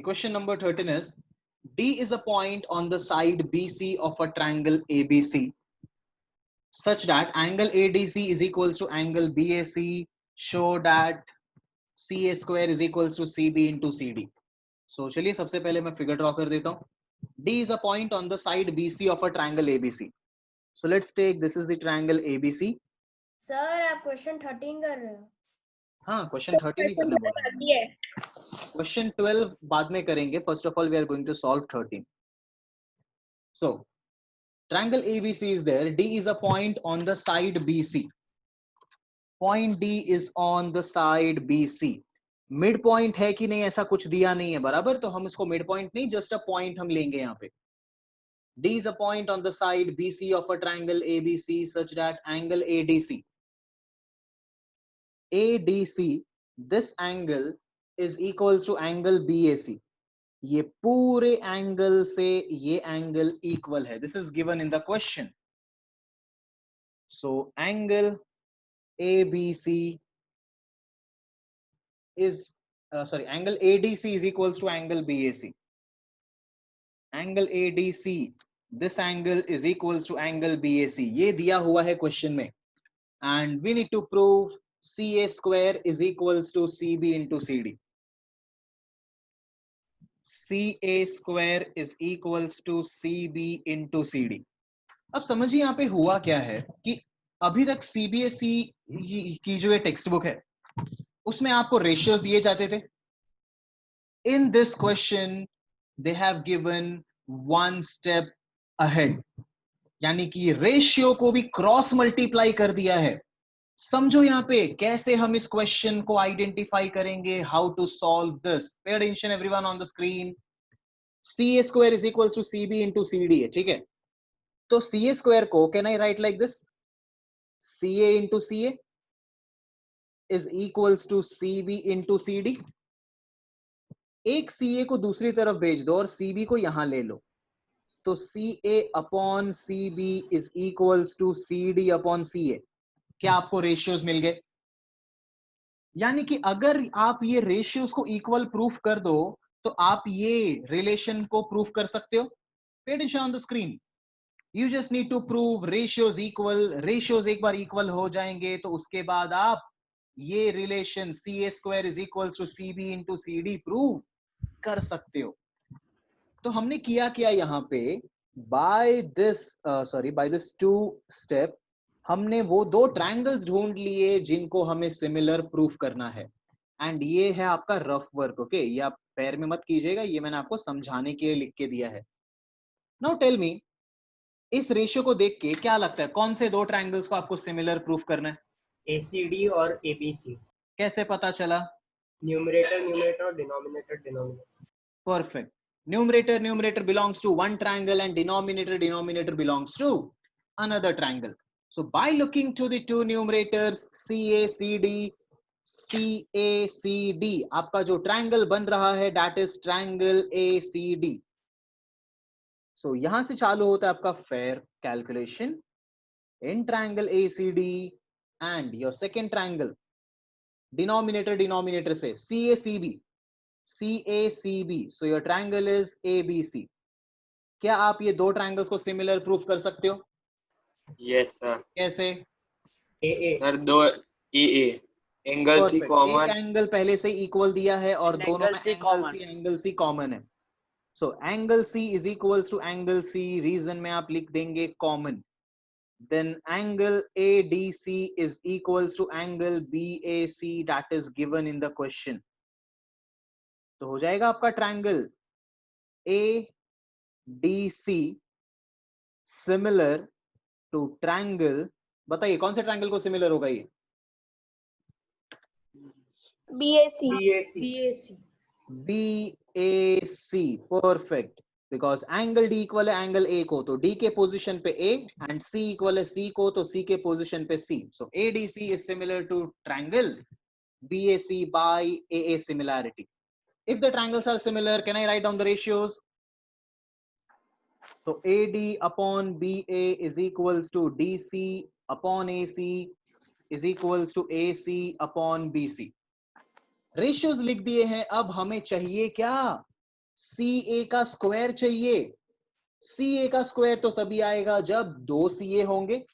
question number 13 is D is a point on the side BC of a triangle ABC such that angle ADC is equals to angle BAC. Show that CA square is equals to CB into CD. So चलिए सबसे पहले मैं figure draw कर देता हूँ. D is a point on the side BC of a triangle ABC. So let's take this is the triangle ABC. Sir आप question 13 कर रहे हो? हाँ, क्वेश्चन 13 ही करने बोला. क्वेश्चन 12 बाद में करेंगे. First of all we are going to solve 13. So triangle ABC is there. D is a point on the side BC. Point D is on the side BC. Mid point है कि नहीं ऐसा कुछ दिया नहीं है बराबर, तो हम इसको मिड पॉइंट नहीं जस्ट अ पॉइंट हम लेंगे यहाँ पे. D is a point on the side BC of a triangle ABC such that angle ADC this angle is equals to angle BAC. ये पूरे एंगल से ये एंगल इक्वल है. This is given in the question. So angle ABC is angle ADC is equals to angle BAC. Angle ADC, this angle is equals to angle BAC. ये दिया हुआ है question में. And we need to prove CA square is equals to CB into CD. CA square is equals to CB into CD. अब समझिए यहाँ पे हुआ क्या है कि अभी तक CBSE की जो ये टेक्स्ट बुक है उसमें आपको रेशियोज दिए जाते थे. In this question they have given one step ahead, यानी कि रेशियो को भी क्रॉस मल्टीप्लाई कर दिया है. समझो यहाँ पे कैसे हम इस क्वेश्चन को आइडेंटिफाई करेंगे. How to solve this. Pay attention everyone on the screen. CA square is equals to CB into CD है, ठीक है. तो CA स्क्वायर को can I write like this, CA into CA is equals to CB into CD. एक CA को दूसरी तरफ भेज दो और CB को यहां ले लो, तो CA upon CB is equals to CD upon CA. क्या आपको रेशियोज मिल गए? यानी कि अगर आप ये रेशियोज को इक्वल प्रूफ कर दो तो आप ये रिलेशन को प्रूफ कर सकते हो. Pay attention on the screen. You just need to prove ratios equal. Ratios एक बार इक्वल हो जाएंगे तो उसके बाद आप ये relation CA square is equals to CB into CD prove कर सकते हो. तो हमने किया क्या यहाँ पे, बाय दिस टू स्टेप हमने वो दो ट्रायंगल्स ढूंढ लिए जिनको हमें सिमिलर प्रूफ करना है. एंड ये है आपका रफ वर्क. ओके, ये आप पैर में मत कीजिएगा, ये मैंने आपको समझाने के लिए लिख के दिया है. नाउ टेल मी, इस रेशियो को देख के क्या लगता है कौन से दो ट्रायंगल्स को आपको सिमिलर प्रूफ करना है? ACD और ABC. कैसे पता चला? न्यूमरेटर और denominator. Perfect. Numerator belongs to one triangle and denominator belongs to another triangle. So by looking to the two numerators CACD, आपका जो ट्रायंगल बन रहा है that is triangle ACD. So यहां से चालू होता है आपका fair calculation. In triangle ACD and your second triangle denominator से CACB. So your triangle is ABC. क्या आप ये दो ट्रायंगल्स को सिमिलर प्रूफ कर सकते हो? Yes sir. कैसे? AA. सर दो EA एंगल C कॉमन. एक एंगल पहले से इक्वल दिया है और दोनों में एंगल C कॉमन है. So angle C is equals to angle C. Reason में आप लिख देंगे common. then angle ADC is equals to angle BAC that is given in the question. तो हो जाएगा आपका triangle ADC similar to triangle. बताइए कौन से ट्रायंगल को सिमिलर होगा ये? BAC. Perfect. Because angle D equal है एंगल A को, तो D के पोजीशन पे A एंड C इक्वल है C को, तो C के पोजीशन पे C. So ADC is similar to triangle BAC by AA similarity. If the triangles are similar, can I write down the ratios? So AD upon BA is equals to DC upon AC is equals to AC upon BC. Ratios लिख दिए हैं. अब हमें चाहिए क्या? CA का square चाहिए। CA का स्क्वायर तो तभी आएगा जब 2 CA होंगे।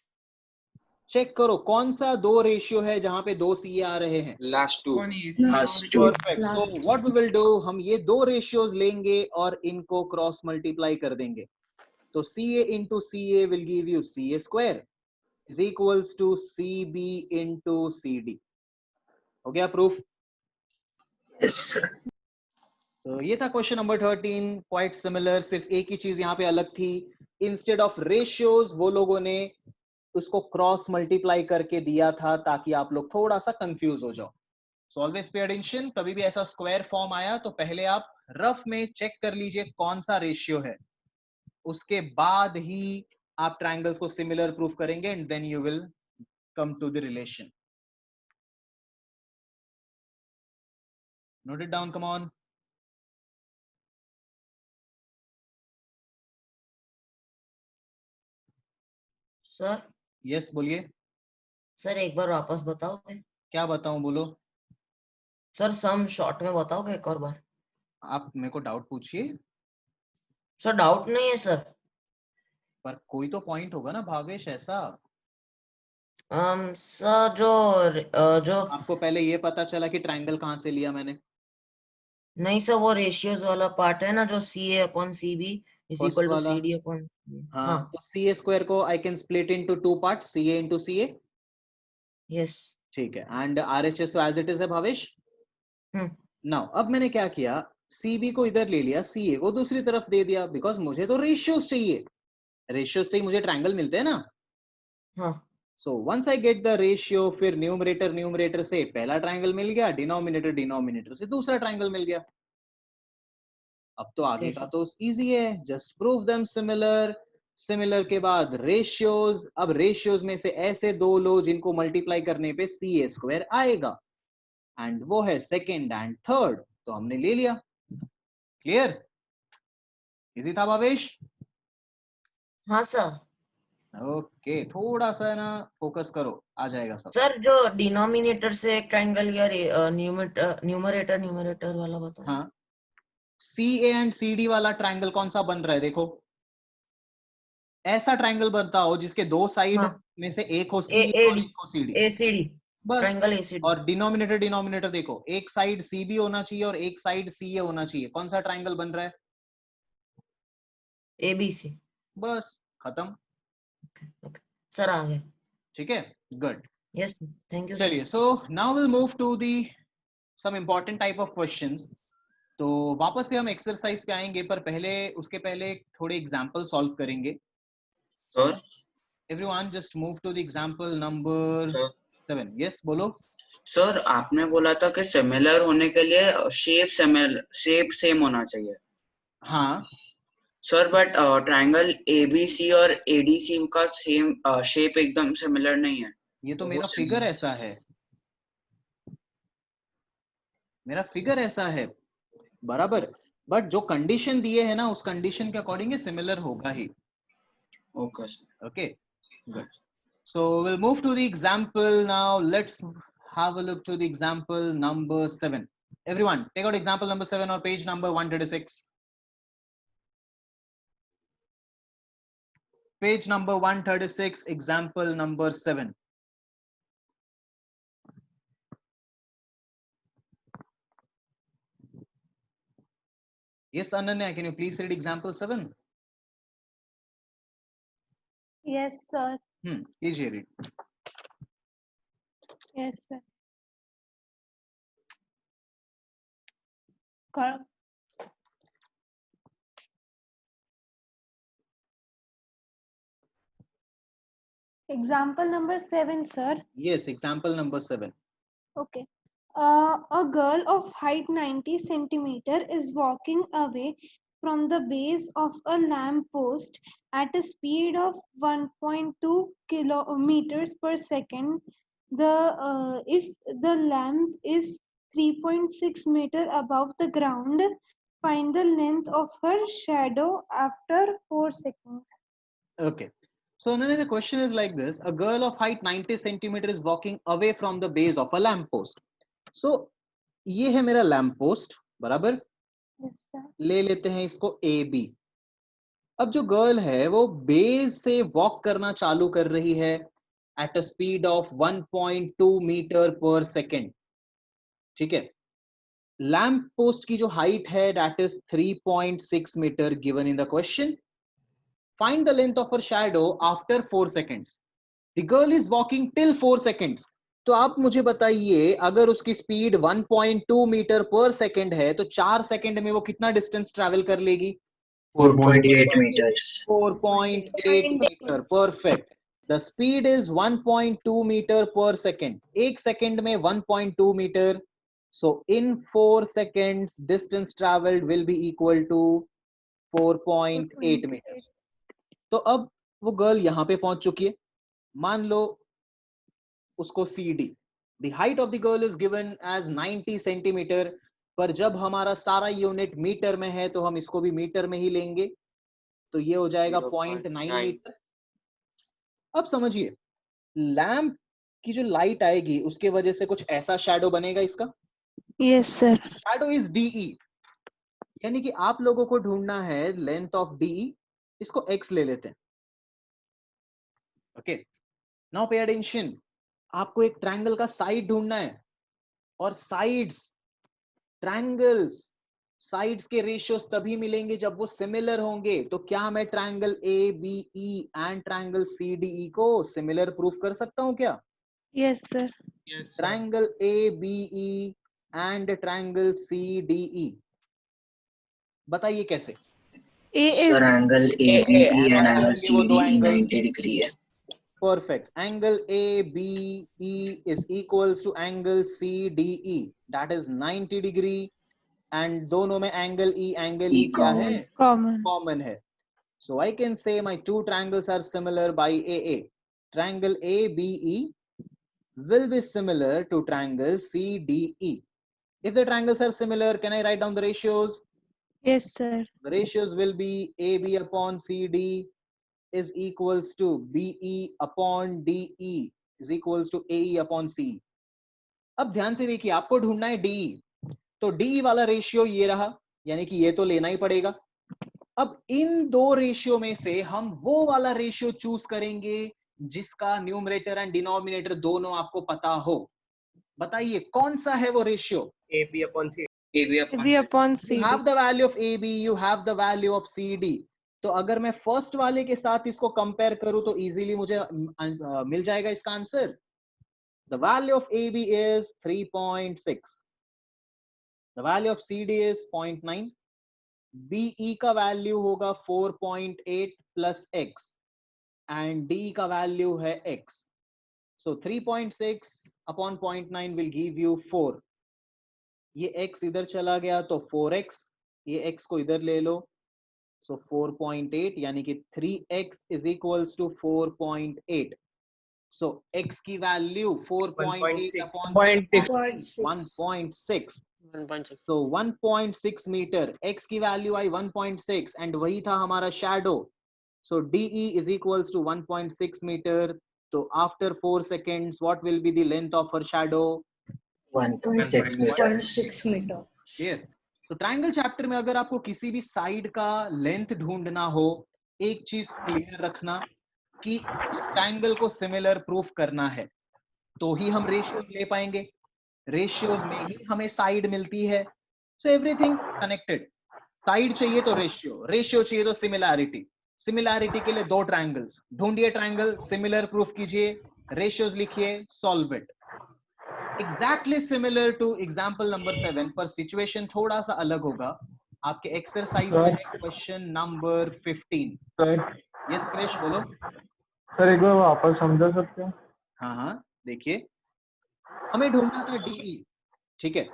चेक करो कौन सा 2 रेशियो है जहां पे 2 CA आ रहे हैं। Last two. Perfect. So what we will do, हम ये 2 रेशियोज लेंगे और इनको क्रॉस मल्टीप्लाई कर देंगे। तो CA into CA will give you CA square is equals to CB into CD। हो गया प्रूफ? So ये था क्वेश्चन नंबर 13, क्वाइट सिमिलर, सिर्फ एक ही चीज यहाँ पे अलग थी। इंस्टेड ऑफ रेशियोज वो लोगों ने उसको क्रॉस मल्टीप्लाई करके दिया था ताकि आप लोग थोड़ा सा कंफ्यूज हो जाओ। सो ऑलवेज पे अटेंशन, कभी भी ऐसा स्क्वायर फॉर्म आया तो पहले आप रफ में चेक कर लीजिए कौन सा रेशियो है, उसके बाद ही आप ट्रायंगल्स को सिमिलर प्रूफ करेंगे and then you will come to the relation. Note it down, come on. Sir yes बोलिए। सर एक बार वापस बताओगे? क्या बताऊं, बोलो। सर सम शॉर्ट में बताओगे एक और बार? आप मेरे को डाउट पूछिए। सर डाउट नहीं है सर। पर कोई तो पॉइंट होगा ना भावेश ऐसा। सर जो आपको पहले ये पता चला कि ट्रायंगल कहां से लिया मैंने? नहीं सर, वो रेशियोज वाला पार्ट है ना, जो CA upon CB is first equal to वाला। CD upon. हाँ, हाँ तो CA स्क्वायर को I can split into 2 parts, CA into CA। Yes. ठीक है, एंड RHS तो एज इट इज है भावेश। नाउ अब मैंने क्या किया, CB को इधर ले लिया, CA को दूसरी तरफ दे दिया, बिकॉज मुझे तो रेशियोज चाहिए, रेशियो से ही मुझे ट्रायंगल मिलते हैं ना। हाँ so once I get the ratio, फिर न्यूमरेटर से पहला ट्रायंगल मिल गया, डिनोमिनेटर से दूसरा ट्रायंगल मिल गया। अब तो आगे का तो इजी है, just prove them similar. Similar के बाद रेशियोज, अब रेशियोज में से ऐसे दो लो जिनको मल्टीप्लाई करने पे CA स्क्वायर आएगा, एंड वो है सेकंड एंड थर्ड, तो हमने ले लिया। क्लियर? इजी था भावेश? हाँ सर। ओके, थोड़ा सा ना फोकस करो, आ जाएगा सब। सर जो डिनोमिनेटर से ट्रायंगल या न्यूमरेटर वाला बताओ। हाँ, CA एंड CD वाला ट्रायंगल कौन सा बन रहा है? देखो, ऐसा ट्रायंगल बनता हो जिसके दो साइड हाँ, में से एक हो CA और एक हो CD, ACD, बस। Triangle ACD। और डिनोमिनेटर देखो, एक साइड CB होना चाहिए और एक साइड CA होना चाहिए। कौन सा ट्रायंगल बन रहा है? ABC। बस, खत्म। ओके सर, आ गया। ठीक है, good. Yes thank you sir. चलिए, so now will move to the some important type of questions. तो वापस से हम एक्सरसाइज पे आएंगे, पर पहले उसके पहले थोड़े एग्जांपल सॉल्व करेंगे। Sir everyone just move to the example number 7। Yes बोलो। सर आपने बोला था कि सिमिलर होने के लिए शेप सेम होना चाहिए। हाँ सर बट ट्रायंगल ABC और ADC का सेम शेप एकदम सिमिलर नहीं है। ये तो वो मेरा similar फिगर ऐसा है, मेरा फिगर ऐसा है बराबर, बट जो कंडीशन दिए है ना, उस कंडीशन के अकॉर्डिंग सिमिलर होगा ही। Okay sir. Okay, good. So we'll move to the example now. Let's have a look to the example number 7. Everyone, take out example number 7 or page number 136. Page number 136, example number 7. Yes, Ananya, can you please read example 7? Yes, sir. Easy read. Yes, sir. Example number 7, sir. Yes, example number 7. Okay. A girl of height 90 centimeter is walking away from the base of a lamp post at a speed of 1.2 kilometers per second. If the lamp is 3.6 meter above the ground, find the length of her shadow after 4 seconds. Okay. So Ananya, the question is like this: a girl of height 90 centimeter is walking away from the base of a lamp post. So ये है मेरा lamp post बराबर, Yes, sir. ले लेते हैं इसको AB। अब जो गर्ल है वो बेस से वॉक करना चालू कर रही है at a speed of 1.2 metre per second, ठीक है। लैम्प पोस्ट की जो हाइट है that is 3.6 metre given in the question. Find the length of her shadow after 4 seconds. The girl is walking till 4 seconds. तो आप मुझे बताइए, अगर उसकी स्पीड 1.2 मीटर पर सेकेंड है तो 4 सेकेंड में वो कितना डिस्टेंस ट्रैवल कर लेगी? 4.8 meters. 4.8 metre, perfect. The speed is 1.2 metre per second. एक सेकेंड में 1.2 metre, so in 4 seconds distance traveled will be equal to 4.8 meters। तो अब वो गर्ल यहां पे पहुंच चुकी है, मान लो उसको CD। The height of the girl is given as 90 centimetre, पर जब हमारा सारा यूनिट मीटर में है तो हम इसको भी मीटर में ही लेंगे, तो ये हो जाएगा 0.9 मीटर। अब समझिए, लैंप की जो लाइट आएगी उसके वजह से कुछ ऐसा शैडो बनेगा इसका। Yes, sir. Shadow is DE, यानी कि आप लोगों को ढूंढना है लेंथ ऑफ DE, इसको x ले लेते हैं। ओके, नाउ पे अटेंशन, आपको एक ट्रायंगल का साइड ढूंढना है, और साइड्स, ट्रायंगल्स, साइड्स के रेशियोज तभी मिलेंगे जब वो सिमिलर होंगे। तो क्या मैं triangle ABE and triangle CDE को सिमिलर प्रूफ कर सकता हूं क्या? Yes, sir. Triangle ABE and triangle CDE, बताइए कैसे? A Sir, is angle ABE and angle वो दो CDE angles 90 degree है. perfect। angle ABE is equals to angle CDE, that is 90 degree, and दोनों में angle E क्या है? common. Common है। So I can say my two triangles are similar by AA। Triangle ABE will be similar to triangle CDE। If the triangles are similar, can I write down the ratios? Yes, sir. The ratios will be AB upon CD is equals to BE upon DE is equals to AE upon CE। अब ध्यान से देखिए, आपको ढूंढना है DE, तो DE वाला ratio ये रहा, यानी कि ये तो लेना ही पड़ेगा। अब इन दो रेशियो में से हम वो वाला रेशियो चूज करेंगे जिसका न्यूमरेटर एंड डिनोमिनेटर दोनों आपको पता हो। बताइए कौन सा है वो ratio? AB upon CD. AB upon V upon You CD. have the value of AB, you have the value of CD। तो अगर मैं फर्स्ट वाले के साथ इसको कंपेयर करूं तो इजीली मुझे मिल जाएगा इसका answer. The value of AB is 3.6, the value of CD is 0.9, BE का वैल्यू होगा 4.8 प्लस x and D का वैल्यू है x। So 3.6 upon 0.9 will give you 4। ये x इधर चला गया तो 4x, ये x को इधर ले लो, so 4.8, यानी कि 3x is equals to 4.8। so x की value 4.8 upon 1.6, 1.6 so 1.6 metre, x की वैल्यू आई 1.6 एंड वही था हमारा shadow. so DE is equals to 1.6 metre. तो after 4 seconds what will be the length of her shadow? 1.6 meters. Clear? तो triangle chapter में अगर आपको किसी भी साइड का लेंथ ढूंढना हो, एक चीज क्लियर रखना कि उस ट्रायंगल को सिमिलर प्रूफ करना है, तो ही हम रेशियोज ले पाएंगे। रेशियोज में ही हमें साइड मिलती है। So everything connected. साइड चाहिए तो रेशियो, रेशियो चाहिए तो सिमिलैरिटी, सिमिलैरिटी के लिए दो ट्रायंगल्स ढूंढिए, ट्रायंगल सिमिलर प्रूफ कीजिए, रेशियोज लिखिए, solve it. Exactly similar to example number 7, पर सिचुएशन थोड़ा सा अलग होगा। आपके एक्सरसाइज में है क्वेश्चन नंबर 15। यस क्रिश बोलो। सर एक बार वापस समझा सकते हैं? हाँ, देखिए हमें ढूंढना था DE, ठीक है।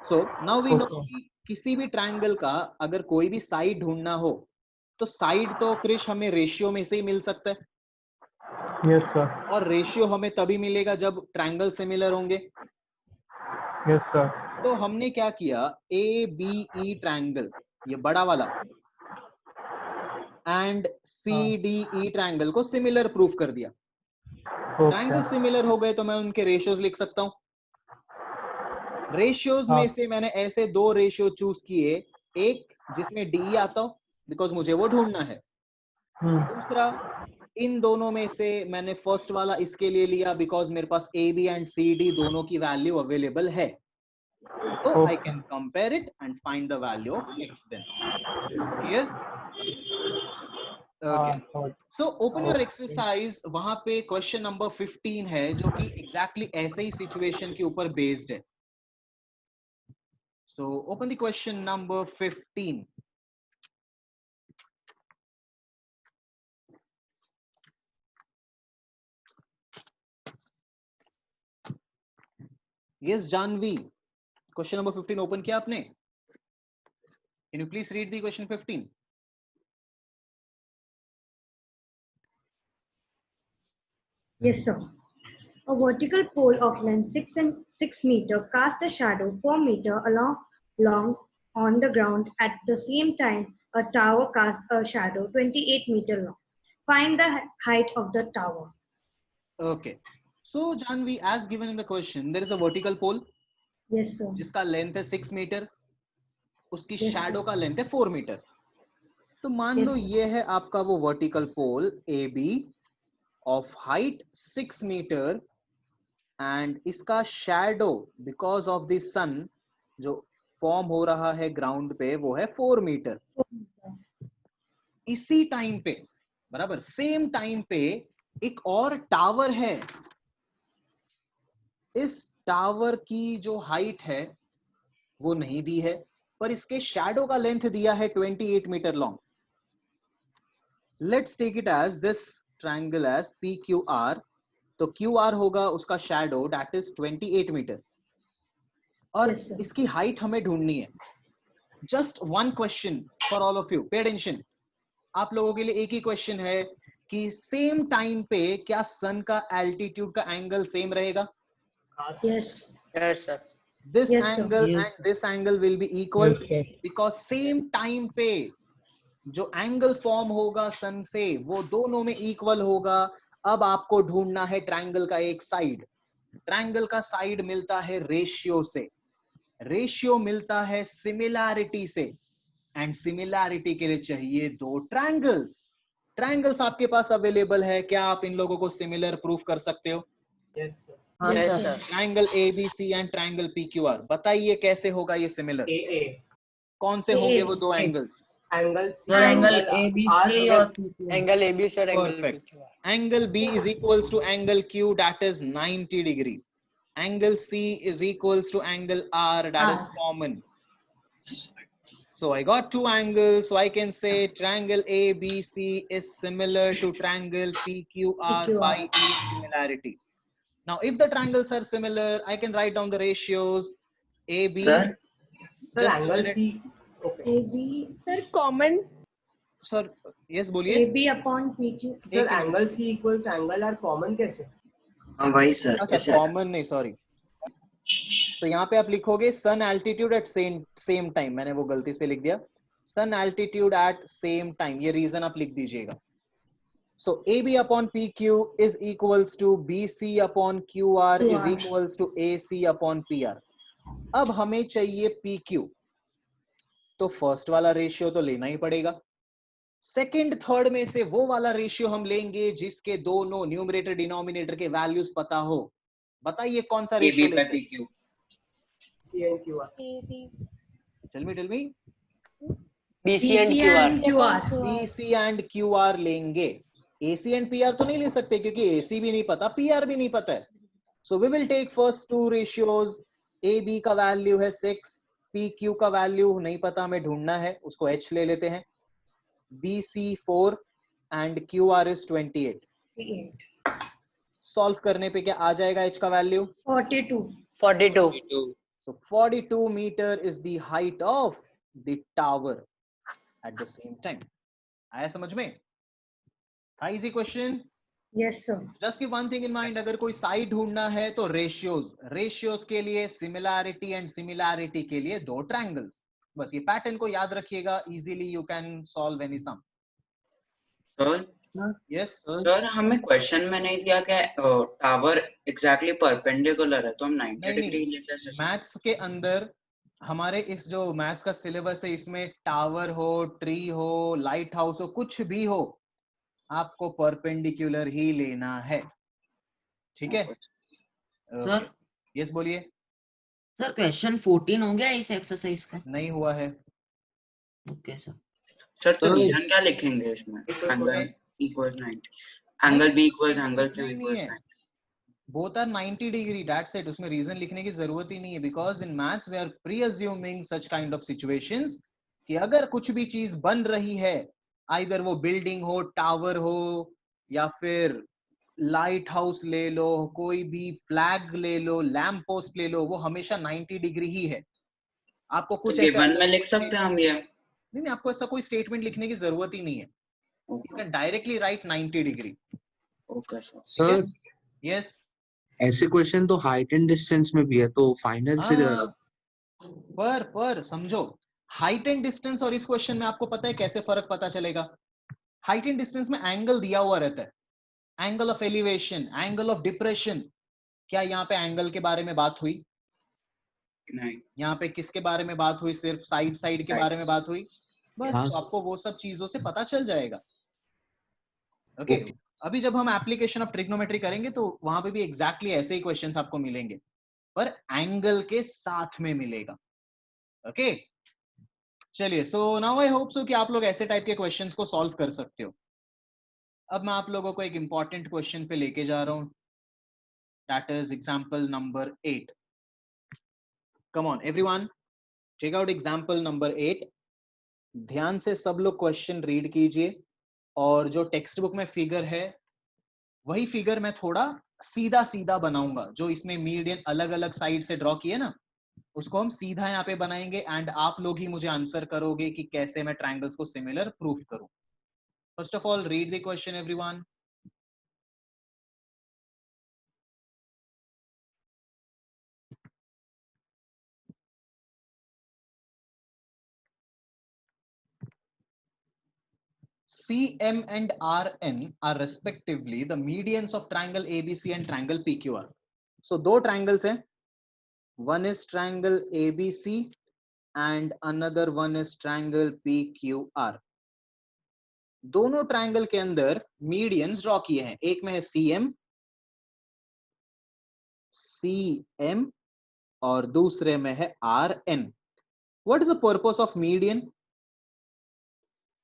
सो नाउ वी नो कि किसी भी ट्रायंगल का अगर कोई भी साइड ढूंढना हो तो साइड तो क्रिश हमें रेशियो में से ही मिल सकता है। Yes sir. और रेशियो हमें तभी मिलेगा जब ट्रायंगल सिमिलर होंगे। Yes sir. तो हमने क्या किया, ABE ट्रायंगल, ये बड़ा वाला, एंड CDE ट्रायंगल को सिमिलर प्रूफ कर दिया। ट्रायंगल सिमिलर हो गए तो मैं उनके रेशियोज लिख सकता हूं। रेशियोज में से मैंने ऐसे दो रेशियो चूज किए एक जिसमें DE आता हो, बिकॉज मुझे वो ढूंढना है। दूसरा, इन दोनों में से मैंने फर्स्ट वाला इसके लिए लिया बिकॉज मेरे पास AB एंड CD दोनों की वैल्यू अवेलेबल है, तो I can compare it and find the value of x then. Clear? Okay, so open your exercise. वहां पे क्वेश्चन नंबर 15 है जो कि एग्जैक्टली ऐसे ही सिचुएशन के ऊपर बेस्ड है। So open the question number 15। Yes Janvi, question number 15 open किया आपने? Can you please read the question 15? Yes, sir. A vertical pole of length 6 meter cast a shadow 4 meter long on the ground. At the same time, a tower cast a shadow 28 meter long. Find the height of the tower. Okay. So Janvi, as given in the question, there is a vertical pole. Yes, sir. जिसका length है 6 metre, उसकी Yes, shadow sir. का length है 4 metre. तो मान Yes, लो sir. ये है आपका वो vertical pole AB of height 6 metre and इसका shadow because of the sun जो फॉर्म हो रहा है ग्राउंड पे वो है 4 मीटर। इसी टाइम पे, बराबर सेम टाइम पे एक और टावर है। इस टावर की जो हाइट है वो नहीं दी है, पर इसके शैडो का लेंथ दिया है 28 metre long. Let's take it as this triangle as PQR। तो QR होगा उसका शैडो, दैट इज 28 मीटर, और Yes, sir. इसकी हाइट हमें ढूंढनी है। Just one question for all of you, pay attention. आप लोगों के लिए एक ही क्वेश्चन है कि सेम टाइम पे क्या सन का एल्टीट्यूड का एंगल सेम रहेगा? Yes. Yes, sir. This Yes, sir. angle Yes. and this angle will be equal Yes, sir. because same time पे जो एंगल फॉर्म होगा सन से वो दोनों में इक्वल होगा। अब आपको ढूंढना है ट्रायंगल का एक साइड। ट्रायंगल का साइड मिलता है रेशियो से, रेशियो मिलता है सिमिलैरिटी से, एंड सिमिलैरिटी के लिए चाहिए दो ट्रायंगल्स। ट्रायंगल्स आपके पास अवेलेबल है, क्या आप इन लोगों को सिमिलर प्रूफ कर सकते हो? Yes, sir. हाँ Yes, sir. sir. Triangle ABC and triangle PQR, बताइए कैसे होगा ये सिमिलर? AA. कौन से होंगे वो दो angles? Angle C. Sir angle R, ABC और PQ। Angle ABC or angle Perfect. PQ. Angle B is equals to angle Q, that is 90 degree. Angle C is equals to angle R, that is R. common. So I got two angles, so I can say triangle ABC is similar to triangle PQR by A similarity. Now, if the triangles are similar, I can write down the ratios. AB. Sir? Sir, Just a angle minute. C. Okay. AB. Sir, common. Sir, yes, बोलिए. AB upon PQ. Sir, angle C equals angle R common कैसे? हाँ वही sir, अच्छा, कैसे आता? Common नहीं, sorry. तो यहाँ पे आप लिखोगे सन एल्टीट्यूड एट सेम टाइम, मैंने वो गलती से लिख दिया, सन एल्टीट्यूड एट सेम टाइम, ये रीजन आप लिख दीजिएगा। So AB upon PQ is equals to BC upon QR is equals to AC upon PR. अब हमें चाहिए PQ, तो फर्स्ट वाला रेशियो तो लेना ही पड़ेगा। सेकंड थर्ड में से वो वाला रेशियो हम लेंगे जिसके दोनों न्यूमरेटर डिनोमिनेटर के वैल्यूज पता हो। बताइए कौन सा रेशियो AB by लेंगे? PQ. C and QR. Tell me BC and QR. BC and QR लेंगे। AC एंड PR तो नहीं ले सकते क्योंकि AC भी नहीं पता, PR भी नहीं पता है। So we will take first two ratios. AB का वैल्यू है 6, PQ का वैल्यू नहीं पता, हमें ढूंढना है, उसको H ले लेते हैं। BC 4 and QR is 28। Solve करने पे क्या आ जाएगा H का value? 42. 42. So 42 meter is the height of the tower at the same time. आया समझ में? Easy question. Yes, sir. Just keep one thing in mind, अगर कोई साइड ढूंढना है तो रेशियोज के लिए सिमिलैरिटी एंड सिमिलैरिटी के लिए दो ट्रायंगल्स। बस ये पैटर्न को याद रखिएगा, easily you can solve any sum. Sir, yes sir हमें क्वेश्चन में नहीं दिया कि टावर एग्जैक्टली परपेंडिकुलर है, तो हम 90 नहीं, डिग्री लेकर मैथ्स के अंदर हमारे इस जो मैथ्स का सिलेबस है इसमें टावर हो, ट्री हो, लाइट हाउस हो, कुछ भी हो, आपको परपेंडिकुलर ही लेना है, ठीक है? सर यस बोलिए। सर क्वेश्चन 14 हो गया इस एक्सरसाइज का? नहीं हुआ है। Okay sir. सर तो रीजन क्या लिखेंगे इसमें? Angle equals 90, angle B equals angle Q equals 90। Both are 90 degree, that's it. उसमें रीजन लिखने की जरूरत ही नहीं है, because in maths we are pre assuming such kind of situations कि अगर कुछ भी चीज बन रही है, आइदर वो बिल्डिंग हो, टावर हो, या फिर लाइट हाउस ले लो, कोई भी फ्लैग ले लो, लैम्प पोस्ट ले लो, वो हमेशा 90 डिग्री ही है। आपको कुछ तो गिवन में लिख सकते हैं हम ये? नहीं, आपको ऐसा कोई स्टेटमेंट लिखने की जरूरत ही नहीं है। You can directly right 90 degree. Okay sir. Sir yes, ऐसे क्वेश्चन तो हाइट एंड डिस्टेंस में भी है, तो फाइनल से पर समझो, हाइट एंड डिस्टेंस और इस क्वेश्चन में आपको पता है कैसे फर्क पता चलेगा? हाइट एंड डिस्टेंस में एंगल दिया हुआ रहता है, angle of elevation, angle of depression. क्या यहाँ पे एंगल के बारे में बात हुई? नहीं। यहाँ पे किसके बारे में बात हुई? सिर्फ साइड के बारे में बात हुई, बस। हाँ, तो आपको वो सब चीजों से पता चल जाएगा। ओके, अभी जब हम एप्लीकेशन ऑफ ट्रिग्नोमेट्री करेंगे तो वहां पे भी एग्जैक्टली ऐसे ही क्वेश्चंस आपको मिलेंगे, पर एंगल के साथ में मिलेगा। ओके, चलिए, so now I hope so कि आप लोग ऐसे टाइप के क्वेश्चंस को सॉल्व कर सकते हो। अब मैं आप लोगों को एक इंपॉर्टेंट क्वेश्चन पे लेके जा रहा हूं, that is example number 8। Come on everyone, check out example number 8। ध्यान से सब लोग क्वेश्चन रीड कीजिए, और जो टेक्स्ट बुक में फिगर है वही फिगर मैं थोड़ा सीधा सीधा बनाऊंगा। जो इसमें मीडियन अलग अलग साइड से ड्रॉ किए ना, उसको हम सीधा यहाँ पे बनाएंगे, एंड आप लोग ही मुझे आंसर करोगे कि कैसे मैं ट्रायंगल्स को सिमिलर प्रूफ करूं। First of all read the question everyone. CM and RN are respectively the medians of triangle ABC and triangle PQR. So दो triangles हैं, one is triangle ABC and another one is triangle PQR. दोनों triangle के अंदर medians draw किए हैं, एक में है CM और दूसरे में है RN. What is the purpose of median?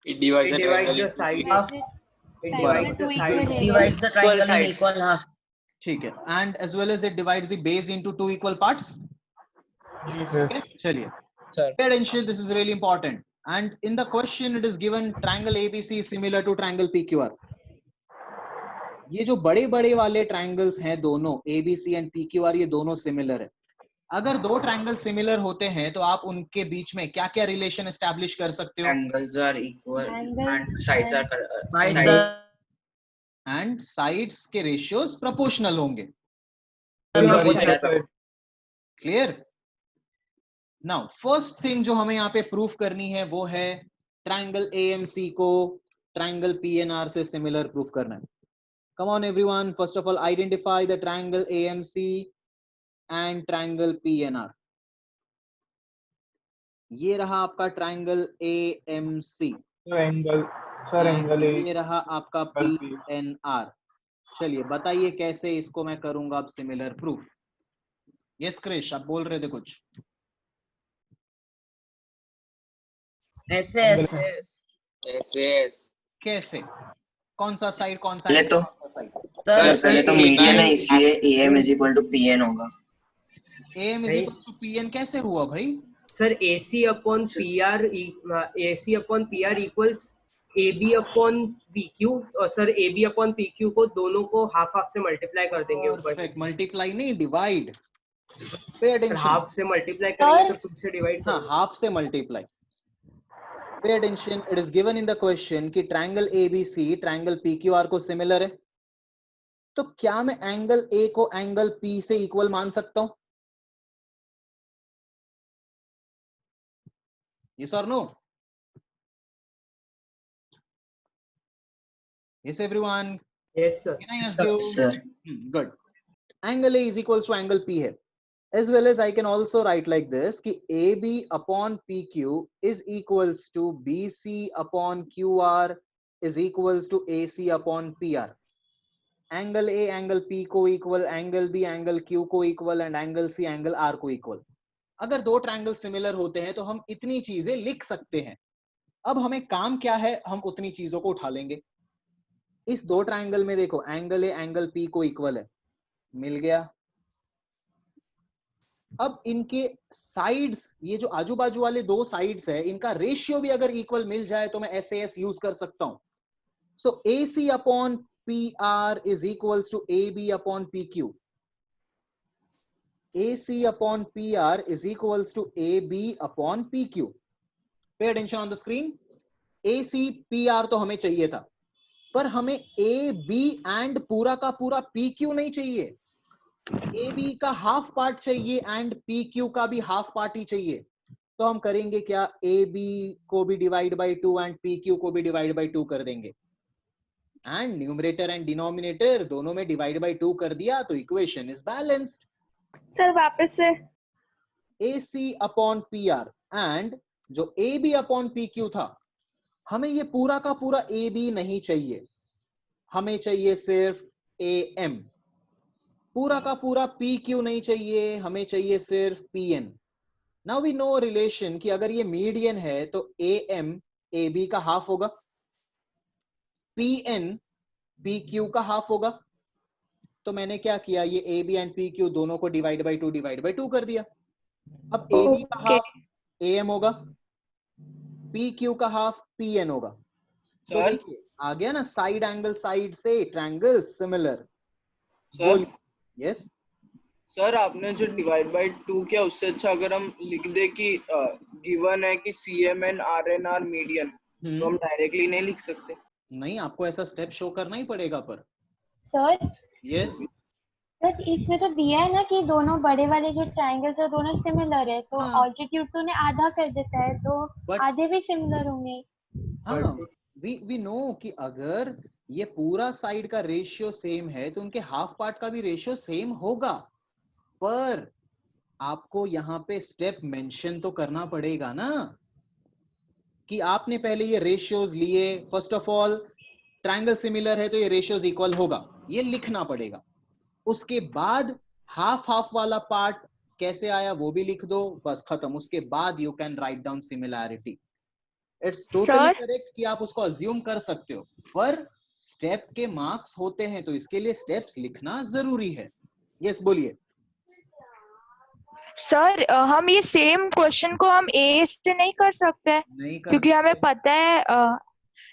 It divides the side. It divides the side. Divides the triangle in equal half. ठीक है, and as well as it divides the base into two equal parts. Yes. Okay, चलिए. Pay attention, this is really important. And in the question it is given triangle ABC is similar to triangle PQR. ये जो बड़े बड़े वाले triangles हैं दोनों ABC and PQR, ये दोनों सिमिलर है। अगर दो ट्रायंगल सिमिलर होते हैं तो आप उनके बीच में क्या क्या रिलेशन एस्टैब्लिश कर सकते हो? Angles are equal and sides are sides के रेशियोज प्रोपोर्शनल होंगे। क्लियर? नाउ फर्स्ट थिंग जो हमें यहाँ पे प्रूफ करनी है वो है ट्रायंगल AMC को ट्रायंगल PNR से सिमिलर प्रूफ करना है। Come on everyone, first of all identify the triangle AMC and triangle PNR. ये रहा आपका ट्रायंगल AMC, एंगल ये रहा आपका PNR। चलिए बताइए कैसे इसको मैं करूंगा अब सिमिलर प्रूफ। यस क्रिश, आप बोल रहे थे कुछ? ऐसे कैसे? कौन सा साइड कौन सा? पहले तो पहले तो मीडियन है, इसलिए AM is equal to PN होगा। AM is equal to PN कैसे हुआ भाई? Sir AC upon PR equals AB upon PQ, और सर AB upon PQ को दोनों को हाफ हाफ से मल्टीप्लाई कर देंगे ऊपर। मल्टीप्लाई नहीं, डिवाइड। पे अटेंशन, हाफ से मल्टीप्लाई करेंगे तो 2 से डिवाइड। हाँ, हाफ से multiply. Pay attention, it is given in the question कि ट्रायंगल ABC ट्रायंगल PQR को सिमिलर है, तो क्या मैं एंगल A को एंगल P से इक्वल मान सकता हूं? Yes or no? Yes everyone? Yes sir. Can I ask you? Sir. Good. Angle A is equals to angle P है, as well as I can also write like this कि AB upon PQ is equals to BC upon QR is equals to AC upon PR. Angle A angle P को equal, angle B angle Q को equal and angle C angle R को equal. अगर दो triangle similar होते हैं तो हम इतनी चीजें लिख सकते हैं. अब हमें काम क्या है, हम उतनी चीजों को उठा लेंगे. इस दो ट्रायंगल में देखो एंगल ए एंगल पी को इक्वल है, मिल गया. अब इनके साइड्स, ये जो आजू बाजू वाले दो साइड्स है, इनका रेशियो भी अगर इक्वल मिल जाए तो मैं SAS यूज कर सकता हूं. So AC upon PR is equals to AB upon PQ. AC upon PR is equals to AB upon PQ. Pay attention on the screen. AC PR तो हमें चाहिए था, पर हमें AB and पूरा का पूरा PQ नहीं चाहिए. AB का हाफ पार्ट चाहिए एंड PQ का भी हाफ पार्ट ही चाहिए. तो हम करेंगे क्या, AB को भी डिवाइड बाई 2 एंड PQ को भी डिवाइड बाई 2 कर देंगे. एंड न्यूमरेटर एंड डिनोमिनेटर दोनों में डिवाइड बाई 2 कर दिया तो इक्वेशन इज बैलेंस्ड. सर वापस से AC अपॉन PR एंड जो AB अपॉन PQ था, हमें ये पूरा का पूरा AB नहीं चाहिए, हमें चाहिए सिर्फ AM. पूरा का पूरा PQ नहीं चाहिए, हमें चाहिए सिर्फ PN. Now we know relation कि अगर ये मीडियन है तो AM AB का हाफ होगा, PN PQ का हाफ होगा. तो मैंने क्या किया, ये AB एंड PQ दोनों को डिवाइड बाई 2 कर दिया. अब AB का हाफ AM होगा, PQ का हाफ PN होगा. तो देखिए आ गया ना, साइड एंगल साइड से triangle similar. Sir yes sir, आपने जो डिवाइड बाई 2 किया उससे अच्छा अगर हम लिख दे कि गिवन है कि CM and RN are median, तो हम डायरेक्टली नहीं लिख सकते? नहीं, आपको ऐसा स्टेप शो करना ही पड़ेगा. पर सर यस सर इसमें तो दिया है ना कि दोनों बड़े वाले जो ट्रायंगल्स है दोनों सिमिलर है, तो हाँ. ऑल्टीट्यूड तो उन्हें आधा कर देता है, तो आधे भी सिमिलर होंगे. हाँ, वी नो कि अगर ये पूरा साइड का रेशियो सेम है तो उनके हाफ पार्ट का भी रेशियो सेम होगा. पर आपको यहाँ पे स्टेप मेंशन तो करना पड़ेगा ना कि आपने पहले ये रेशियोज लिए. First of all triangle similar है तो ये रेशियोज इक्वल होगा, ये लिखना पड़ेगा. उसके बाद हाफ हाफ वाला पार्ट कैसे आया वो भी लिख दो, बस खत्म. उसके बाद you can write down similarity. It's totally correct कि आप उसको अज्यूम कर सकते हो, पर स्टेप के मार्क्स होते हैं तो इसके लिए स्टेप्स लिखना जरूरी है. यस बोलिए. सर हम ये सेम क्वेश्चन को हम ए से नहीं कर सकते, क्योंकि हमें पता है